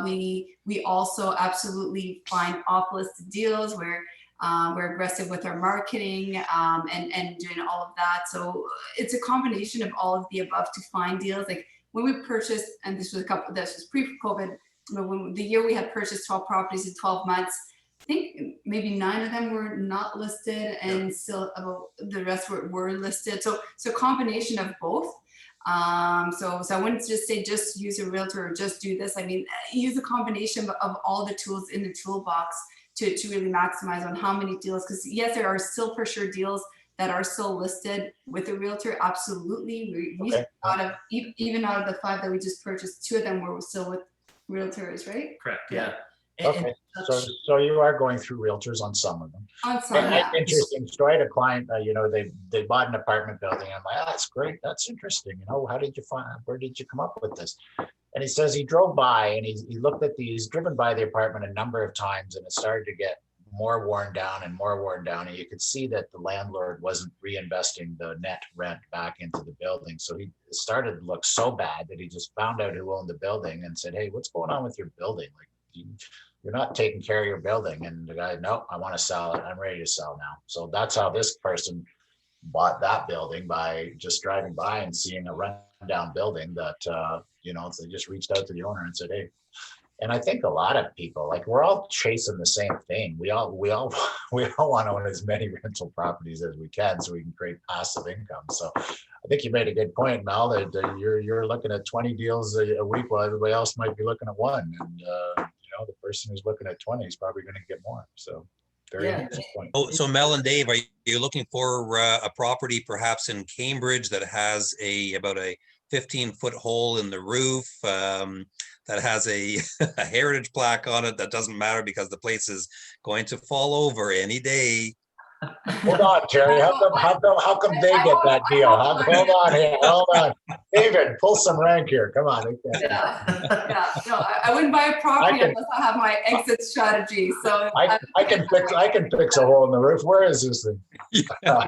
We also absolutely find off-listed deals where we're aggressive with our marketing and doing all of that. So it's a combination of all of the above to find deals. Like when we purchased, and this was pre-COVID, but the year we had purchased 12 properties in 12 months, I think maybe 9 of them were not listed, and still the rest were listed. So a combination of both. So I wouldn't just say just use a realtor or just do this. I mean, use a combination of all the tools in the toolbox to really maximize on how many deals. Because yes, there are still for sure deals that are still listed with a realtor. Absolutely, even out of the 5 that we just purchased, 2 of them were still with realtors, right? Correct. Yeah. Okay, so you are going through realtors on some of them. On some, yeah. Interesting story. A client, they bought an apartment building. I'm like, that's great. That's interesting. How did you where did you come up with this? And he says he drove by and he looked at he's driven by the apartment a number of times, and it started to get more worn down and more worn down. And you could see that the landlord wasn't reinvesting the net rent back into the building. So he started to look so bad that he just found out who owned the building and said, hey, what's going on with your building? Like, you're not taking care of your building. And the guy, no, I want to sell it. I'm ready to sell now. So that's how this person bought that building, by just driving by and seeing a rundown building that, so they just reached out to the owner and said, hey. And I think a lot of people, like, we're all chasing the same thing. We all want to own as many rental properties as we can so we can create passive income. So I think you made a good point, Mel, that you're looking at 20 deals a week while everybody else might be looking at 1. And, the person who's looking at 20 is probably going to get more. So very interesting point. Oh, so Mel and Dave, are you looking for a property perhaps in Cambridge that has about a 15-foot hole in the roof, that has a heritage plaque on it that doesn't matter because the place is going to fall over any day? Hold on, Terry. How come they get that deal? Hold on here. Hold on. David, pull some rank here. Come on. Yeah. No, I wouldn't buy a property unless I have my exit strategy. So I can fix a hole in the roof. Where is this thing? Yeah.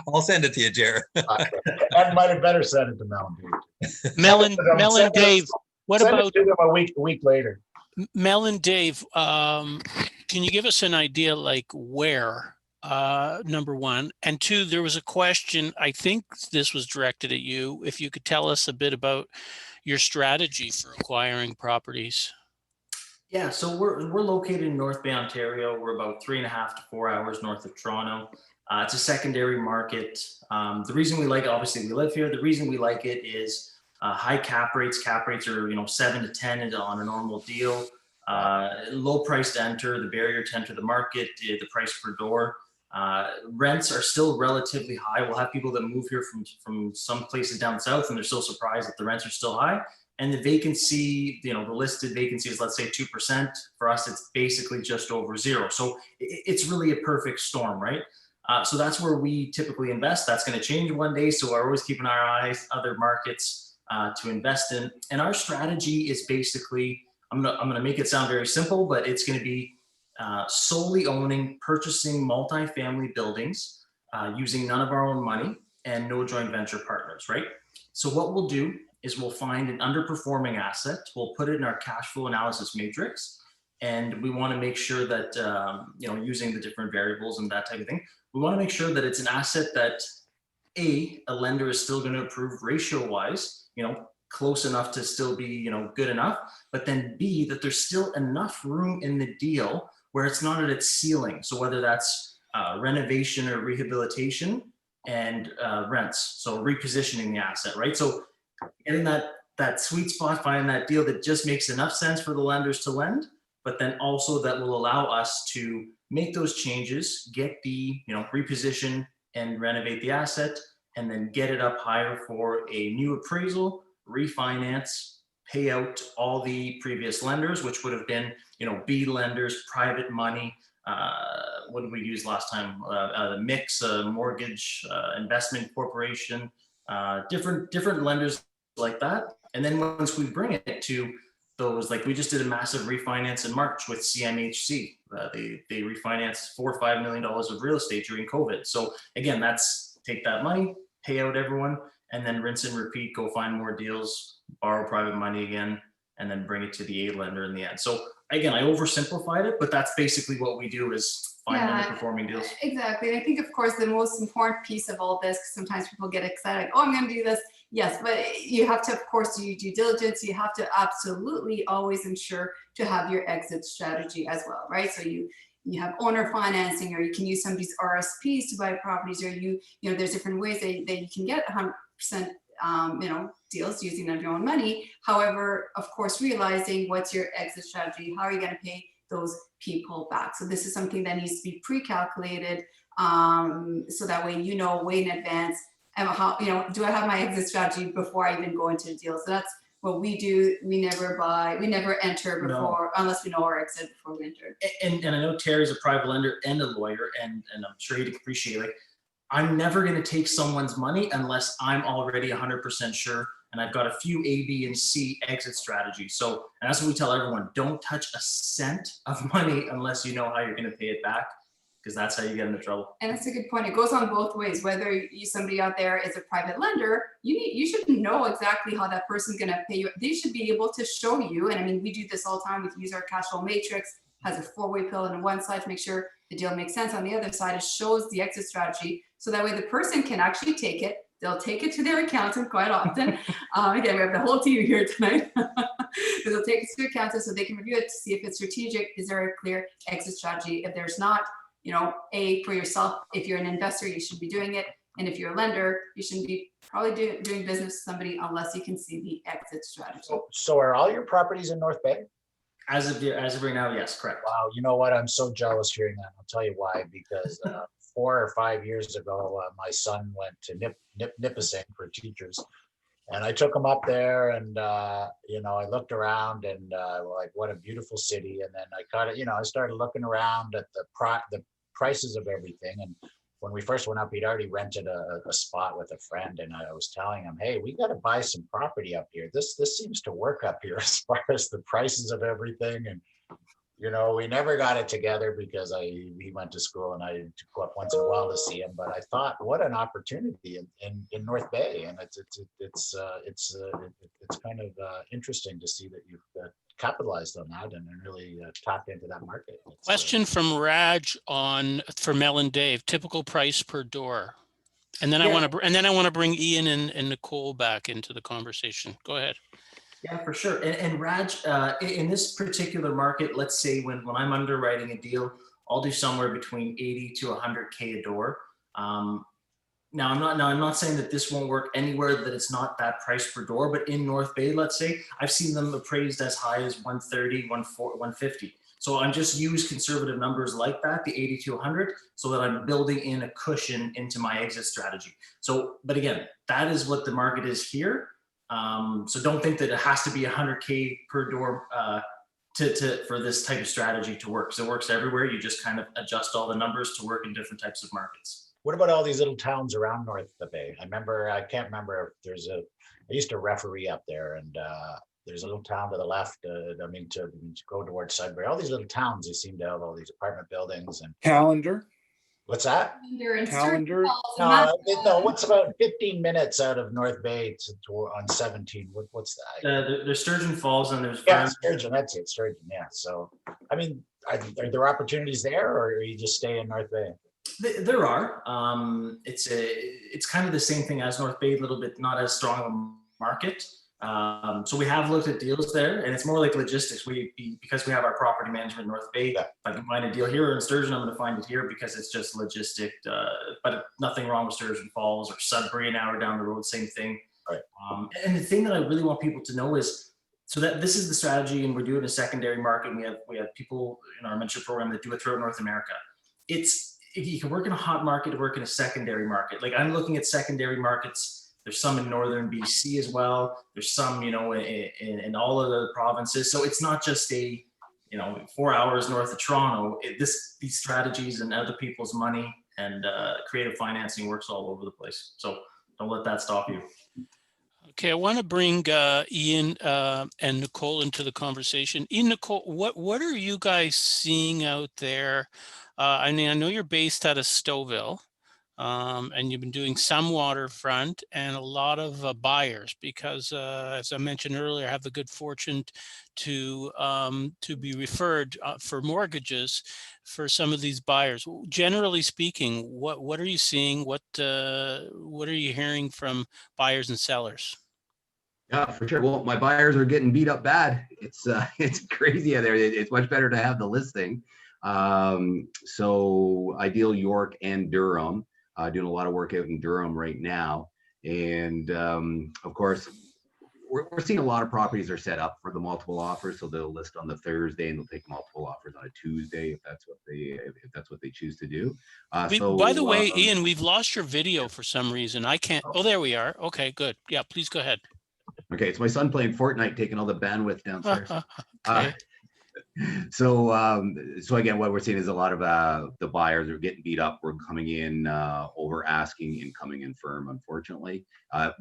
I'll send it to you, Jared. I might have better send it to Mel and Dave. Mel and Dave, what send about it to them a week later? Mel and Dave, can you give us an idea, like where, number one, and 2, there was a question, I think this was directed at you, if you could tell us a bit about your strategy for acquiring properties. Yeah, so we're located in North Bay, Ontario. We're about 3.5 to 4 hours north of Toronto. It's a secondary market. The reason we like it, obviously we live here. The reason we like it is high cap rates. Cap rates are 7 to 10 on a normal deal. Low price to enter, the barrier to enter the market, the price per door. Rents are still relatively high. We'll have people that move here from some places down south, and they're still surprised that the rents are still high. And the vacancy, the listed vacancy is, let's say, 2%. For us, it's basically just over 0. So it's really a perfect storm, right? So that's where we typically invest. That's going to change one day. So we're always keeping our eyes other markets to invest in. And our strategy is basically, I'm gonna make it sound very simple, but it's going to be solely purchasing multifamily buildings using none of our own money and no joint venture partners, right? So what we'll do is we'll find an underperforming asset. We'll put it in our cash flow analysis matrix. And we want to make sure that, using the different variables and that type of thing, we want to make sure that it's an asset that a lender is still going to approve ratio wise, close enough to still be, good enough, but then B, that there's still enough room in the deal where it's not at its ceiling. So whether that's renovation or rehabilitation and rents, so repositioning the asset, right? So getting that sweet spot, finding that deal that just makes enough sense for the lenders to lend, but then also that will allow us to make those changes, get the, reposition and renovate the asset, and then get it up higher for a new appraisal, refinance, pay out all the previous lenders, which would have been B lenders, private money. What did we use last time? The mix, mortgage, investment corporation, different lenders like that. And then once we bring it to those, like we just did a massive refinance in March with CMHC. They refinanced $4 or $5 million of real estate during COVID. So again, that's take that money, pay out everyone, and then rinse and repeat, go find more deals, borrow private money again, and then bring it to the A lender in the end. So again, I oversimplified it, but that's basically what we do is find underperforming deals. Exactly. And I think, of course, the most important piece of all this, because sometimes people get excited, like, oh, I'm going to do this. Yes, but you have to, of course, do due diligence. You have to absolutely always ensure to have your exit strategy as well, right? So you have owner financing, or you can use somebody's RSPs to buy properties, or there's different ways that you can get 100% deals using of your own money. However, of course, realizing what's your exit strategy, how are you going to pay those people back? So this is something that needs to be pre-calculated, so that way way in advance. And how do I have my exit strategy before I even go into a deal? So that's what we do. We never enter before, unless we know our exit before we enter. And I know Terry's a private lender and a lawyer, and I'm sure he'd appreciate it. I'm never going to take someone's money unless I'm already 100% sure, and I've got a few A, B, and C exit strategies. So, and that's what we tell everyone: don't touch a cent of money unless you know how you're going to pay it back, because that's how you get into trouble. And that's a good point. It goes on both ways. Whether somebody out there is a private lender, you should know exactly how that person's going to pay you. They should be able to show you. And I mean, we do this all the time. We use our cash flow matrix, has a 4-way pill on one side to make sure the deal makes sense. On the other side, it shows the exit strategy. So that way the person can actually take it. They'll take it to their accountant quite often. Again, we have the whole team here tonight. They'll take it to their accountant so they can review it to see if it's strategic. Is there a clear exit strategy? If there's not, for yourself, if you're an investor, you should be doing it. And if you're a lender, you shouldn't be probably doing business with somebody unless you can see the exit strategy. So are all your properties in North Bay? As of right now, yes, correct. Wow, you know what? I'm so jealous hearing that. I'll tell you why. Because 4 or 5 years ago, my son went to Nipissing for teachers, and I took him up there, and I looked around, and like, what a beautiful city. And then I started looking around at the prices of everything. And when we first went up, he'd already rented a spot with a friend, and I was telling him, hey, we got to buy some property up here. This seems to work up here as far as the prices of everything. And we never got it together because he went to school, and I had to go up once in a while to see him. But I thought, what an opportunity in North Bay, and it's kind of interesting to see that you've capitalized on that and really tapped into that market. Question from Raj for Mel and Dave: typical price per door, and then I want to bring Ian and Nicole back into the conversation. Go ahead. Yeah, for sure. And Raj, in this particular market, let's say when I'm underwriting a deal, I'll do somewhere between 80 to 100K a door. Now I'm not saying that this won't work anywhere that it's not that price per door, but in North Bay, let's say, I've seen them appraised as high as 130, 140, 150. So I'm just use conservative numbers like that, the 80 to 100, so that I'm building in a cushion into my exit strategy. So, but again, that is what the market is here. So don't think that it has to be 100K per door for this type of strategy to work. So it works everywhere. You just kind of adjust all the numbers to work in different types of markets. What about all these little towns around North Bay? I can't remember if I used to referee up there, and there's a little town to the left. To go towards Sudbury, all these little towns, they seem to have all these apartment buildings and Calendar. What's that? Calendar. No, what's about 15 minutes out of North Bay on 17? What's that? There's Sturgeon Falls, and there's Sturgeon. That's it, Sturgeon. Yeah. So, I mean, are there opportunities there, or are you just stay in North Bay? There are. It's kind of the same thing as North Bay, a little bit not as strong a market. So we have looked at deals there, and it's more like logistics. Because we have our property management in North Bay, if I can find a deal here in Sturgeon, I'm going to find it here because it's just logistic. But nothing wrong with Sturgeon Falls or Sudbury, an hour down the road, same thing. Right. And the thing that I really want people to know is, so that this is the strategy, and we're doing a secondary market. And we have people in our mentorship program that do it throughout North America. If you can work in a hot market to work in a secondary market. Like, I'm looking at secondary markets. There's some in northern BC as well. There's some, in all of the provinces. So it's not just a 4 hours north of Toronto. These strategies and other people's money and creative financing works all over the place. So don't let that stop you. Okay, I want to bring Ian and Nicole into the conversation. Ian, Nicole, what are you guys seeing out there? I mean, I know you're based out of Stouffville, and you've been doing some waterfront and a lot of buyers because, as I mentioned earlier, I have the good fortune to be referred for mortgages for some of these buyers. Generally speaking, what are you seeing? What are you hearing from buyers and sellers? Yeah, for sure. Well, my buyers are getting beat up bad. It's it's crazy out there. It's much better to have the listing. So I deal York and Durham, doing a lot of work out in Durham right now. And of course, we're seeing a lot of properties are set up for the multiple offers. So they'll list on the Thursday and they'll take multiple offers on a Tuesday if that's what they choose to do. By the way, Ian, we've lost your video for some reason. I can't. Oh, there we are. Okay, good. Yeah, please go ahead. Okay, it's my son playing Fortnite, taking all the bandwidth downstairs. Okay. So again, what we're seeing is a lot of the buyers are getting beat up. We're coming in over asking and coming in firm, unfortunately.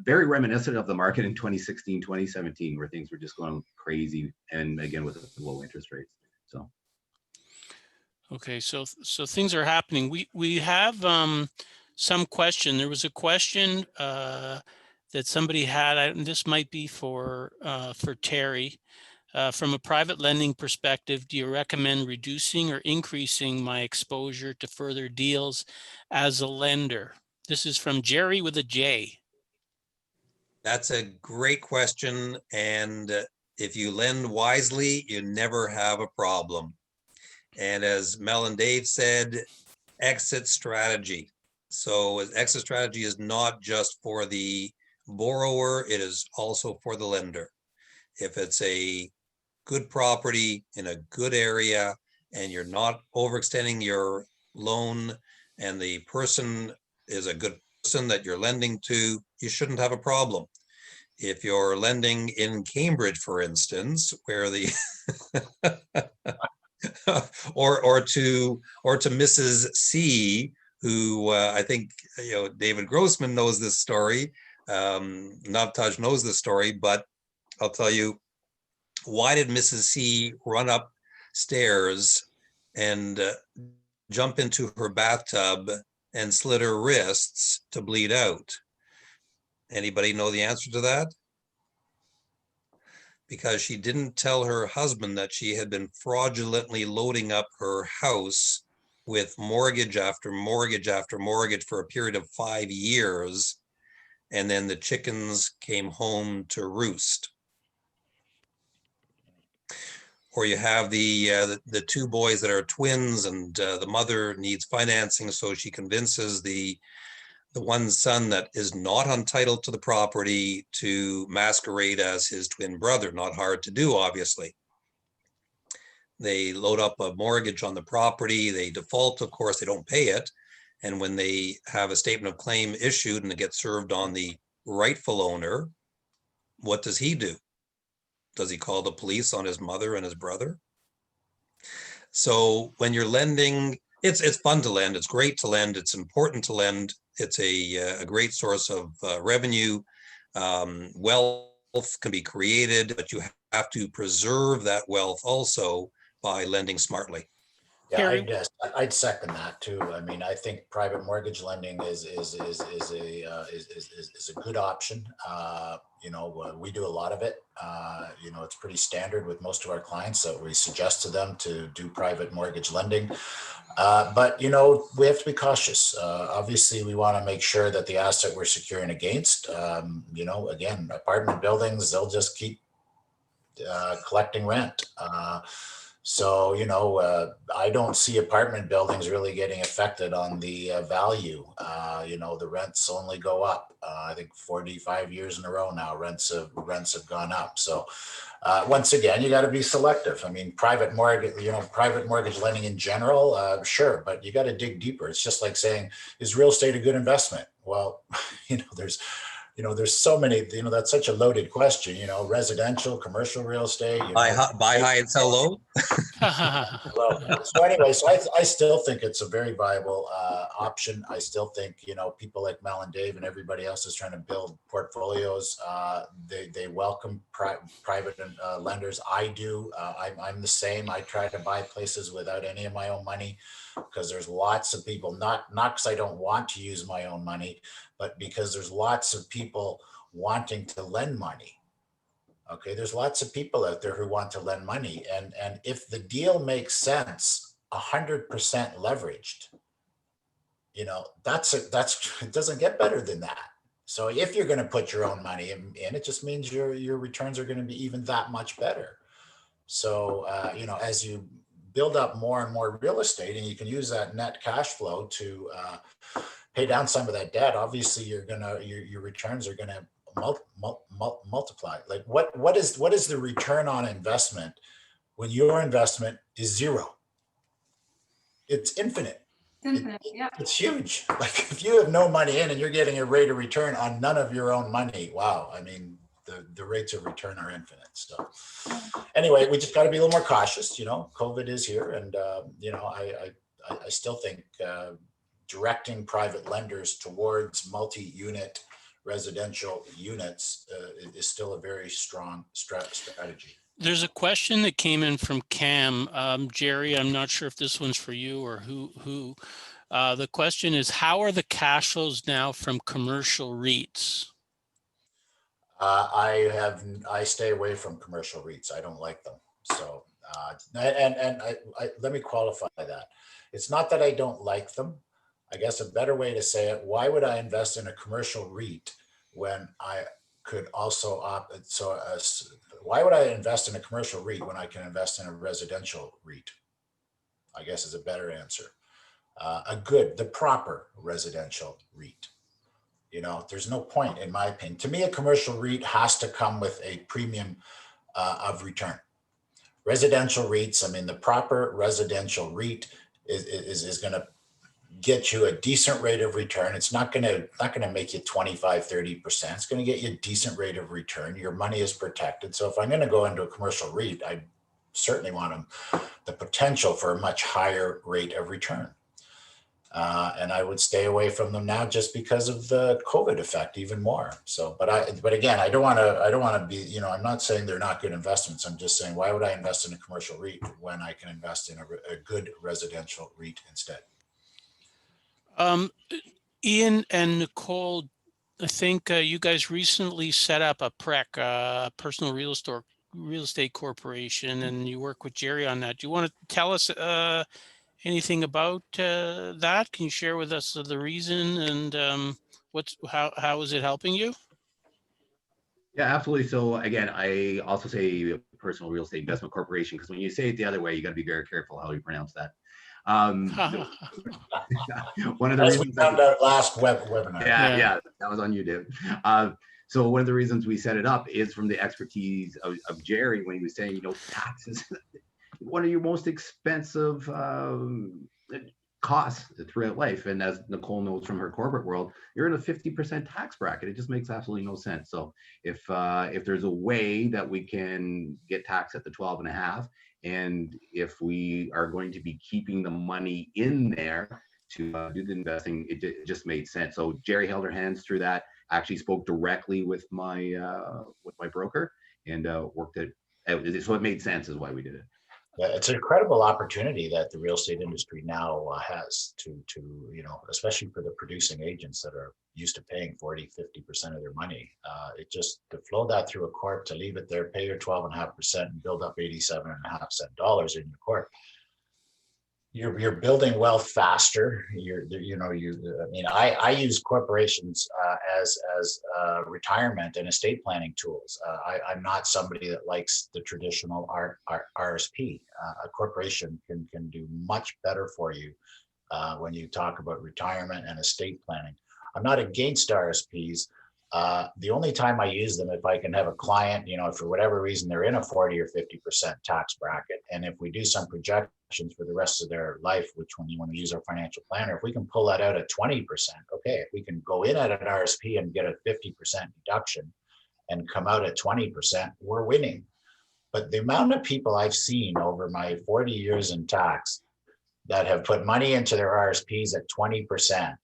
Very reminiscent of the market in 2016, 2017, where things were just going crazy, and again with the low interest rates. So. Okay, so things are happening. We have some question. There was a question that somebody had, and this might be for Terry. From a private lending perspective, do you recommend reducing or increasing my exposure to further deals as a lender? This is from Jerry with a J. That's a great question. And if you lend wisely, you never have a problem. And as Mel and Dave said, exit strategy. So exit strategy is not just for the borrower, it is also for the lender. If it's a good property in a good area and you're not overextending your loan and the person is a good person that you're lending to, you shouldn't have a problem. If you're lending in Cambridge, for instance, where the or to Mrs. C, who I think David Grossman knows this story. Navtaj knows this story, but I'll tell you, why did Mrs. C run upstairs and jump into her bathtub and slit her wrists to bleed out? Anybody know the answer to that? Because she didn't tell her husband that she had been fraudulently loading up her house with mortgage after mortgage after mortgage for a period of 5 years. And then the chickens came home to roost. Or you have the two boys that are twins, and the mother needs financing, so she convinces the one son that is not entitled to the property to masquerade as his twin brother. Not hard to do, obviously. They load up a mortgage on the property. They default, of course, they don't pay it. And when they have a statement of claim issued and it gets served on the rightful owner, what does he do? Does he call the police on his mother and his brother? So when you're lending, it's fun to lend. It's great to lend. It's important to lend. It's a great source of revenue. Wealth can be created, but you have to preserve that wealth also by lending smartly. Yeah, I'd second that too. I mean, I think private mortgage lending is a good option. We do a lot of it. It's pretty standard with most of our clients that we suggest to them to do private mortgage lending. But we have to be cautious. Obviously, we want to make sure that the asset we're securing against, again, apartment buildings, they'll just keep collecting rent. So, I don't see apartment buildings really getting affected on the value. The rents only go up. I think 45 years in a row now, rents have gone up. So once again, you got to be selective. I mean, private mortgage lending in general, sure, but you got to dig deeper. It's just like saying, is real estate a good investment? Well, there's there's so many, that's such a loaded question, residential, commercial real estate, Buy high and sell low. Well, so anyway, so I still think it's a very viable option. I still think, people like Mel and Dave and everybody else is trying to build portfolios. They welcome private lenders. I do. I'm the same. I try to buy places without any of my own money because there's lots of people, not because I don't want to use my own money, but because there's lots of people wanting to lend money. Okay, there's lots of people out there who want to lend money, and if the deal makes sense, 100% leveraged, that's it doesn't get better than that. So if you're going to put your own money in, it just means your returns are going to be even that much better. So as you build up more and more real estate, and you can use that net cash flow to pay down some of that debt, obviously your returns are gonna multiply. Like what is the return on investment when your investment is zero? It's infinite. Yeah. It's huge. Like if you have no money in and you're getting a rate of return on none of your own money, wow. I mean, the rates of return are infinite. So anyway, we just got to be a little more cautious. COVID is here, and I still think directing private lenders towards multi-unit residential units is still a very strong strategy. There's a question that came in from Cam. Jerry, I'm not sure if this one's for you or who. The question is, how are the cash flows now from commercial REITs? I stay away from commercial REITs. I don't like them. So, and I let me qualify that. It's not that I don't like them. I guess a better way to say it, why would I invest in a commercial REIT when I could also opt? So why would I invest in a commercial REIT when I can invest in a residential REIT? I guess is a better answer. The proper residential REIT. There's no point, in my opinion. To me, a commercial REIT has to come with a premium of return. Residential REITs, I mean, the proper residential REIT is going to get you a decent rate of return. It's not going to make you 25, 30%. It's going to get you a decent rate of return. Your money is protected. So if I'm going to go into a commercial REIT, I certainly want the potential for a much higher rate of return. And I would stay away from them now just because of the COVID effect even more. So, but again, I don't want to be, I'm not saying they're not good investments. I'm just saying, why would I invest in a commercial REIT when I can invest in a good residential REIT instead? Ian and Nicole, I think you guys recently set up a PREC, Personal Real Estate Corporation, and you work with Jerry on that. Do you want to tell us anything about that? Can you share with us the reason and how is it helping you? Yeah, absolutely. So again, I also say Personal Real Estate Investment Corporation, because when you say it the other way, you got to be very careful how you pronounce that. One of the As we reasons found out last webinar. Yeah, that was on you, Dave. So one of the reasons we set it up is from the expertise of Jerry when he was saying, taxes, one of your most expensive costs throughout life. And as Nicole knows from her corporate world, you're in a 50% tax bracket. It just makes absolutely no sense. So if there's a way that we can get taxed at the 12.5, and if we are going to be keeping the money in there to do the investing, it just made sense. So Jerry held her hands through that, actually spoke directly with my broker, and worked it. So it made sense is why we did it. Yeah, it's an incredible opportunity that the real estate industry now has to especially for the producing agents that are used to paying 40, 50% of their money. It just to flow that through a corp, to leave it there, pay your 12.5% and build up $87.5 in your corp. You're building wealth faster. I use corporations as retirement and estate planning tools. I'm not somebody that likes the traditional RSP. A corporation can do much better for you when you talk about retirement and estate planning. I'm not against RSPs. The only time I use them, if I can have a client, if for whatever reason they're in a 40 or 50% tax bracket, and if we do some projections for the rest of their life, which when you want to use our financial planner, if we can pull that out at 20%, okay, if we can go in at an RSP and get a 50% deduction and come out at 20%, we're winning. But the amount of people I've seen over my 40 years in tax that have put money into their RSPs at 20%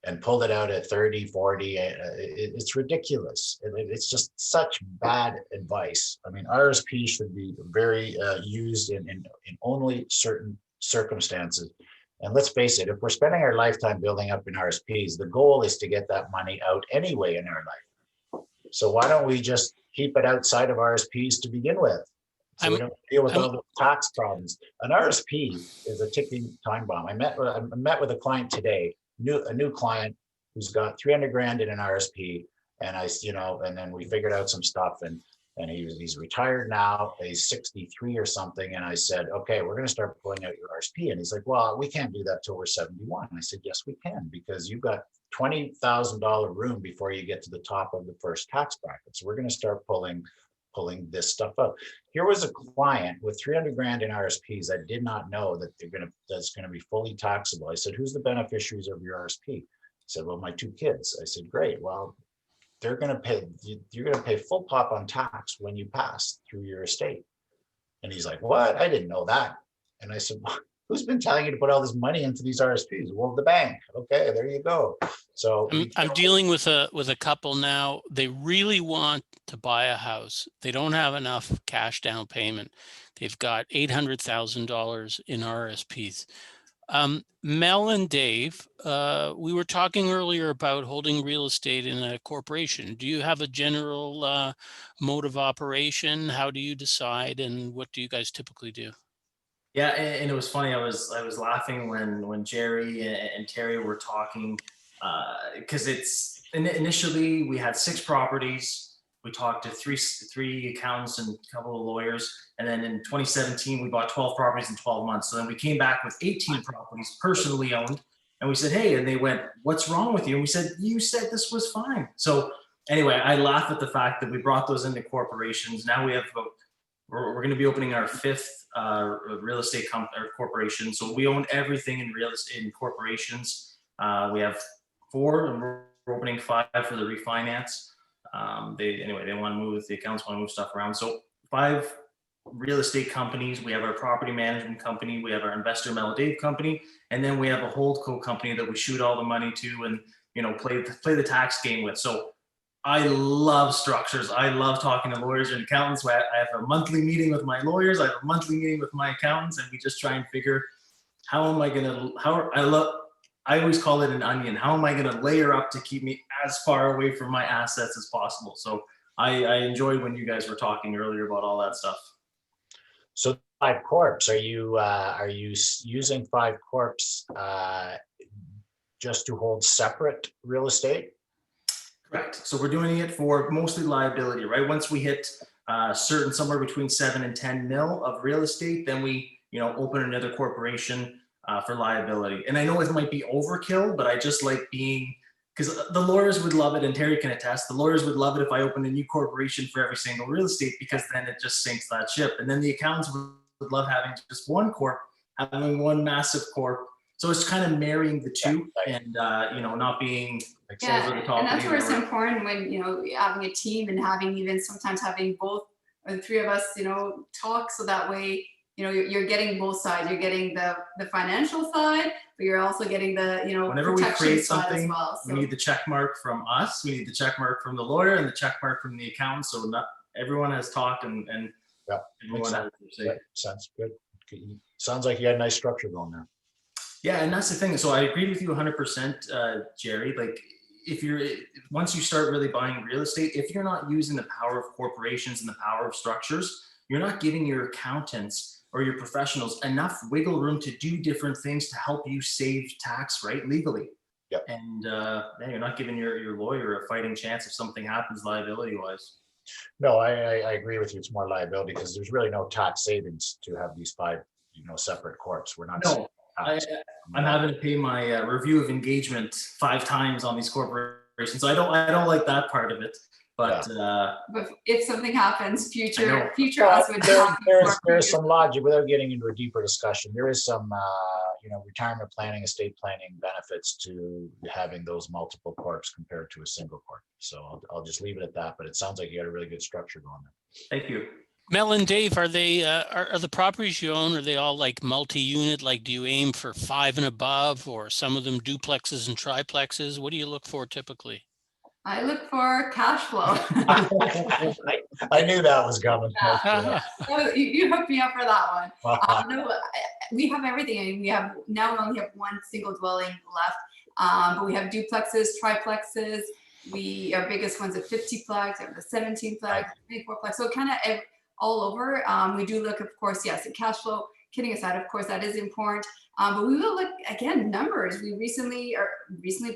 and pulled it out at 30, 40, it's ridiculous. It's just such bad advice. I mean, RSP should be very used in only certain circumstances. And let's face it, if we're spending our lifetime building up in RSPs, the goal is to get that money out anyway in our life. So why don't we just keep it outside of RSPs to begin with? So we don't deal with all the tax problems. An RSP is a ticking time bomb. I met with a client today, a new client who's got 300 grand in an RSP, and and then we figured out some stuff, and he's retired now. He's 63 or something, and I said, okay, we're going to start pulling out your RSP, and he's like, well, we can't do that till we're 71. And I said, yes, we can, because you've got $20,000 room before you get to the top of the first tax bracket. So we're going to start pulling this stuff up. Here was a client with 300 grand in RSPs that did not know that that's going to be fully taxable. I said, who's the beneficiaries of your RSP? He said, well, my 2 kids. I said, great. Well, you're going to pay full pop on tax when you pass through your estate. And he's like, what? I didn't know that. And I said, well, who's been telling you to put all this money into these RSPs? Well, the bank. Okay, there you go. So I'm dealing with a couple now. They really want to buy a house. They don't have enough cash down payment. They've got $800,000 in RSPs. Mel and Dave, we were talking earlier about holding real estate in a corporation. Do you have a general mode of operation? How do you decide, and what do you guys typically do? Yeah, and it was funny. I was laughing when Jerry and Terry were talking, because initially we had 6 properties. We talked to three accountants and a couple of lawyers, and then in 2017 we bought 12 properties in 12 months. So then we came back with 18 properties personally owned, and we said, hey, and they went, what's wrong with you? And we said, you said this was fine. So anyway, I laugh at the fact that we brought those into corporations. Now we have we're going to be opening our 5th real estate corporation. So we own everything in real estate in corporations. We have 4, and we're opening 5 for the refinance. They want to move, the accounts want to move stuff around. So 5 real estate companies. We have our property management company. We have our investor Mel Dave company, and then we have a holdco company that we shoot all the money to and play the tax game with. So I love structures. I love talking to lawyers and accountants. I have a monthly meeting with my lawyers. I have a monthly meeting with my accountants, and we just try and figure I always call it an onion. How am I going to layer up to keep me as far away from my assets as possible? So I enjoyed when you guys were talking earlier about all that stuff. So 5 corps, are you using 5 corps just to hold separate real estate? Correct. So we're doing it for mostly liability, right? Once we hit somewhere between 7 and 10 mil of real estate, then we open another corporation for liability. And I know it might be overkill, but I just like because the lawyers would love it, and Terry can attest, the lawyers would love it if I opened a new corporation for every single real estate, because then it just sinks that ship. And then the accountants would love having just one corp, having one massive corp. So it's kind of marrying the two, and not being over the top. And that's where it's important when having a team and sometimes having both or the 3 of us talk, so that way you're getting both sides. You're getting the financial side, but you're also getting the whenever we create something as well. So we need the check mark from us, we need the check mark from the lawyer, and the check mark from the accountant. So not everyone has talked and yeah, everyone has to say. Sounds good. Sounds like you got a nice structure going there. Yeah, and that's the thing. So I agree with you 100%, Jerry. Like, once you start really buying real estate, if you're not using the power of corporations and the power of structures, you're not giving your accountants or your professionals enough wiggle room to do different things to help you save tax, right, legally. Yep. And you're not giving your lawyer a fighting chance if something happens liability-wise. No, I agree with you. It's more liability, because there's really no tax savings to have these 5 separate corps. We're not. No. I'm having to pay my review of engagement 5 times on these corporations So I don't like that part of it. But But if something happens, I know. future us would have There's some logic, without getting into a deeper discussion, there is some, retirement planning, estate planning benefits to having those multiple corps compared to a single corp. So I'll just leave it at that, but it sounds like you got a really good structure going there. Thank you. Mel and Dave, are they are the properties you own, are they all like multi-unit? Like, do you aim for 5 and above, or some of them duplexes and triplexes? What do you look for typically? I look for cash flow. I knew that was coming. So you hooked me up for that one. No, we have everything. I mean, we only have one single dwelling left, but we have duplexes, triplexes. Our biggest one's a 50-plex, the 17-plex, 24-plex. So kind of all over. We do look, of course, yes, at cash flow. Kidding aside, of course, that is important. But we will look again numbers. We recently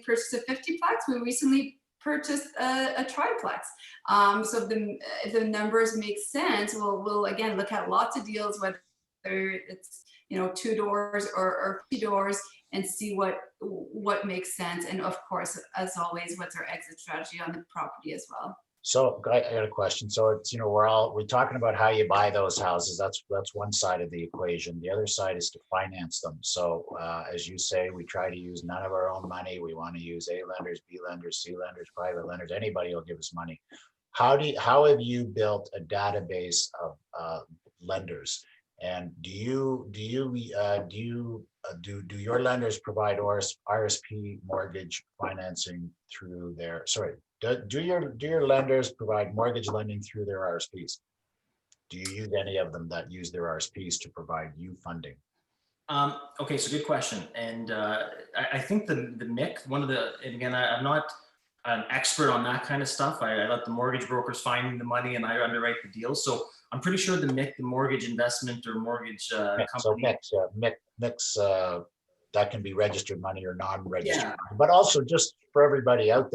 purchased a 50-plex. We recently purchased a triplex. So if the numbers make sense, we'll again look at lots of deals, whether it's 2 doors or 3 doors, and see what makes sense. And of course, as always, what's our exit strategy on the property as well. So I got a question. So it's, we're talking about how you buy those houses. That's one side of the equation. The other side is to finance them. So as you say, we try to use none of our own money. We want to use A lenders, B lenders, C lenders, private lenders. Anybody will give us money. How have you built a database of lenders? And do your lenders provide RSP mortgage financing through their, do your lenders provide mortgage lending through their RSPs? Do you use any of them that use their RSPs to provide you funding? Okay, so good question. And I think the mix, and again, I'm not an expert on that kind of stuff. I let the mortgage brokers find the money and I underwrite the deals. So I'm pretty sure the mortgage investment or mortgage company. So mix, that can be registered money or non-registered money. But also, just for everybody out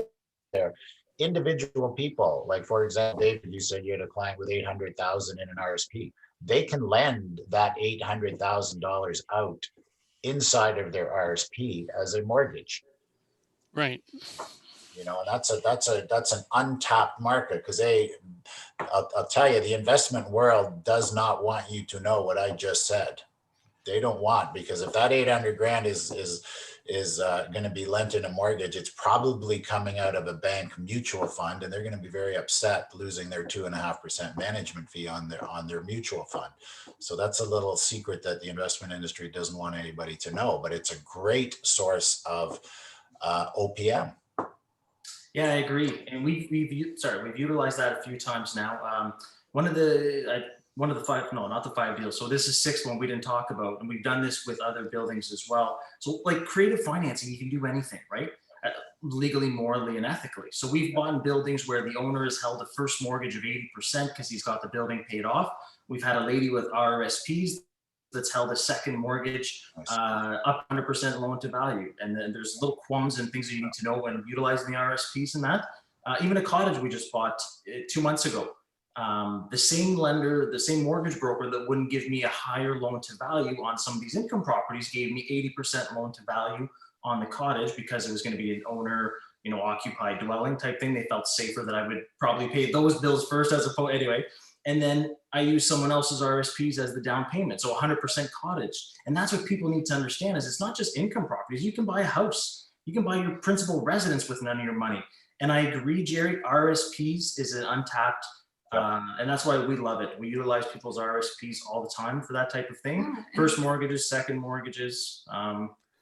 there, individual people, like for example, David, you said you had a client with 800,000 in an RSP. They can lend that $800,000 out inside of their RSP as a mortgage. Right. That's an untapped market, because I'll tell you, the investment world does not want you to know what I just said. They don't want, because if that 800 grand is going to be lent in a mortgage, it's probably coming out of a bank mutual fund, and they're going to be very upset losing their 2.5% management fee on their mutual fund. So that's a little secret that the investment industry doesn't want anybody to know, but it's a great source of OPM. Yeah, I agree, and we've utilized that a few times now. One of the 5, no, not the 5 deals. So this is 6th one we didn't talk about, and we've done this with other buildings as well. So like creative financing, you can do anything, right? Legally, morally, and ethically. So we've bought in buildings where the owner has held a first mortgage of 80% because he's got the building paid off. We've had a lady with RSPs that's held a second mortgage up 100% loan to value. And then there's little qualms and things that you need to know when utilizing the RSPs and that. Even a cottage we just bought 2 months ago. The same lender, the same mortgage broker that wouldn't give me a higher loan to value on some of these income properties gave me 80% loan to value on the cottage because it was going to be an owner, occupied dwelling type thing. They felt safer that I would probably pay those bills first as opposed anyway. And then I use someone else's RSPs as the down payment. So 100% cottage. And that's what people need to understand is it's not just income properties. You can buy a house. You can buy your principal residence with none of your money. And I agree, Jerry, RSPs is an untapped, and that's why we love it. We utilize people's RSPs all the time for that type of thing. Yeah, first mortgages, second mortgages.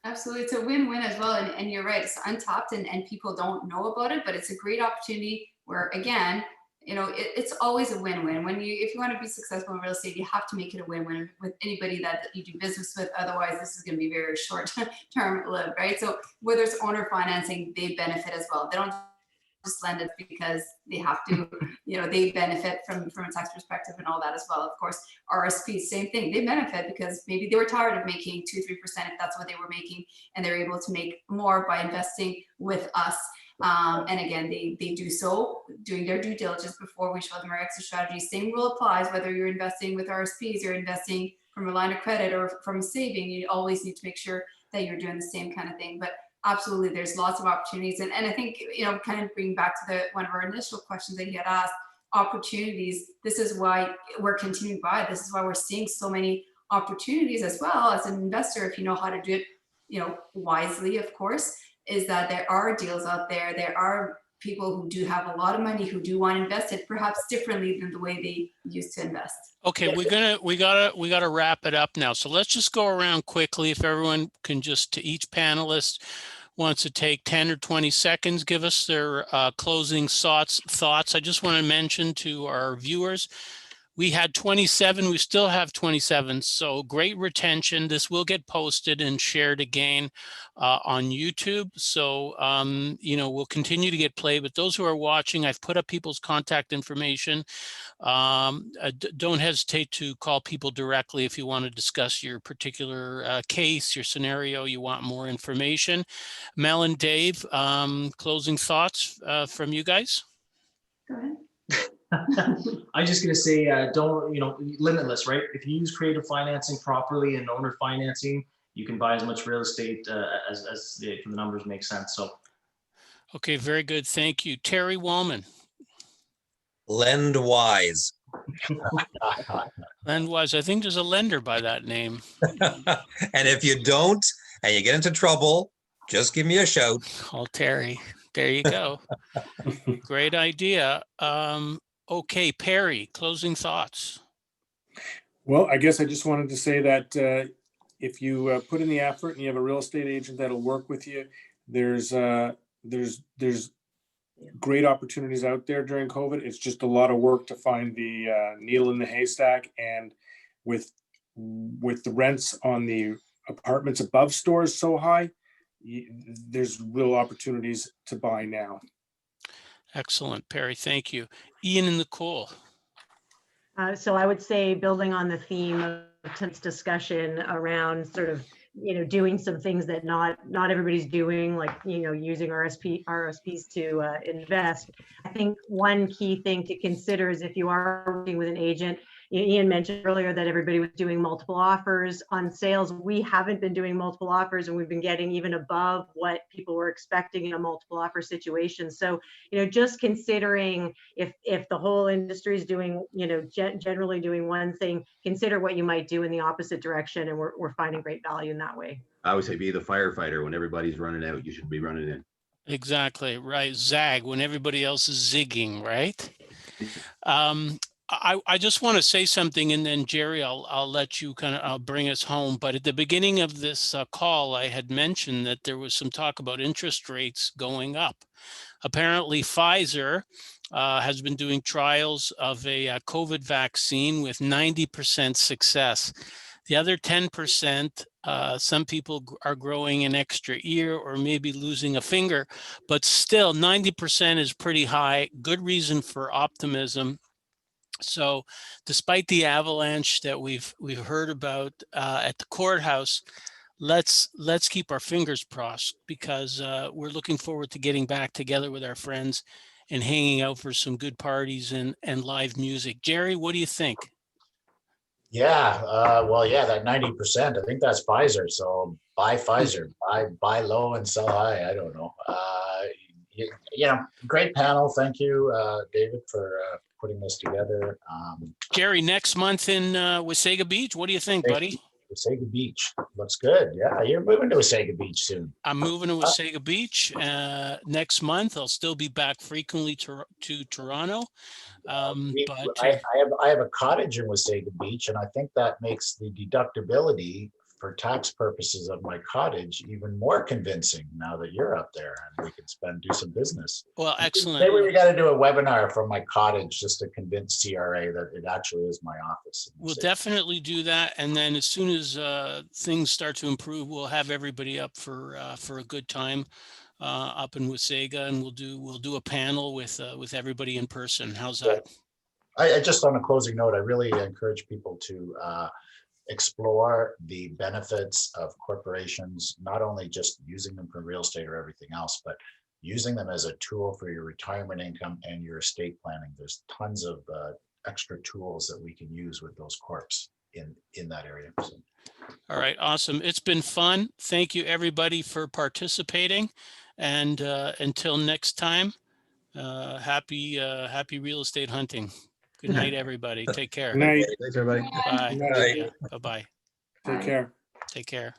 Absolutely. It's a win-win as well. And you're right, it's untapped and people don't know about it, but it's a great opportunity where, again, it's always a win-win. If you want to be successful in real estate, you have to make it a win-win with anybody that you do business with. Otherwise, this is going to be very short-term lived, right? So whether it's owner financing, they benefit as well. They don't just lend it because they have to, they benefit from a tax perspective and all that as well. Of course, RSP, same thing. They benefit because maybe they were tired of making 2-3% if that's what they were making, and they're able to make more by investing with us. And again, they do so doing their due diligence before we show them our exit strategy. Same rule applies whether you're investing with RSPs, you're investing from a line of credit or from saving. You always need to make sure that you're doing the same kind of thing. But absolutely, there's lots of opportunities. And I think, kind of bringing back to one of our initial questions that you had asked, opportunities, this is why we're continuing by. This is why we're seeing so many opportunities as well as an investor, if you know how to do it, wisely, of course, is that there are deals out there. There are people who do have a lot of money who do want to invest it perhaps differently than the way they used to invest. Okay, we gotta wrap it up now. So let's just go around quickly. If everyone can just, to each panelist wants to take 10 or 20 seconds, give us their closing thoughts. I just want to mention to our viewers, we had 27, we still have 27. So great retention. This will get posted and shared again on YouTube. So, we'll continue to get play, but those who are watching, I've put up people's contact information. Don't hesitate to call people directly if you want to discuss your particular case, your scenario, you want more information. Mel and Dave, closing thoughts from you guys? Go ahead. I'm just going to say, don't, limitless, right? If you use creative financing properly and owner financing, you can buy as much real estate as the numbers make sense. So. Okay, very good. Thank you. Terry Wallman. Lend wise. Lend wise. I think there's a lender by that name. And if you don't, and you get into trouble, just give me a shout. Call Terry. There you go. Great idea. Okay, Perry, closing thoughts. Well, I guess I just wanted to say that if you put in the effort and you have a real estate agent that'll work with you, there's great opportunities out there during COVID. It's just a lot of work to find the needle in the haystack. And with the rents on the apartments above stores so high, there's real opportunities to buy now. Excellent, Perry. Thank you. Ian and Nicole. So I would say, building on the theme of tonight's discussion around sort of, doing some things that not everybody's doing, like, using RSPs to invest. I think one key thing to consider is, if you are working with an agent, Ian mentioned earlier that everybody was doing multiple offers on sales. We haven't been doing multiple offers, and we've been getting even above what people were expecting in a multiple offer situation. So, just considering if the whole industry is doing, generally doing one thing, consider what you might do in the opposite direction. And we're finding great value in that way. I always say, be the firefighter. When everybody's running out, you should be running in. Exactly right. Zag when everybody else is zigging, right? I just want to say something, and then Jerry, I'll let you I'll bring us home. But at the beginning of this call, I had mentioned that there was some talk about interest rates going up. Apparently, Pfizer has been doing trials of a COVID vaccine with 90% success. The other 10%, some people are growing an extra ear or maybe losing a finger, but still 90% is pretty high. Good reason for optimism. So despite the avalanche that we've heard about at the courthouse, let's keep our fingers crossed, because we're looking forward to getting back together with our friends and hanging out for some good parties and live music. Jerry, what do you think? Yeah, that 90%, I think that's Pfizer. So buy Pfizer, buy low and sell high. I don't know. Great panel. Thank you, David, for putting this together. Jerry, next month in Wasaga Beach, what do you think, buddy? Wasaga Beach looks good. Yeah, you're moving to Wasaga Beach soon. I'm moving to Wasaga Beach next month. I'll still be back frequently to Toronto. I have a cottage in Wasaga Beach, and I think that makes the deductibility for tax purposes of my cottage even more convincing now that you're up there and we can do some business. Well, excellent. Maybe we got to do a webinar from my cottage just to convince CRA that it actually is my office. We'll definitely do that, and then as soon as things start to improve, we'll have everybody up for a good time up in Wasaga, and we'll do a panel with everybody in person. How's that? I just, on a closing note, I really encourage people to explore the benefits of corporations, not only just using them for real estate or everything else, but using them as a tool for your retirement income and your estate planning. There's tons of extra tools that we can use with those corps. in that area. So. All right, awesome. It's been fun. Thank you, everybody, for participating. And until next time, happy real estate hunting. Good night, everybody. Take care. Good night. Thanks, everybody. Bye. Good night. Yeah, bye-bye. Take care. Take care.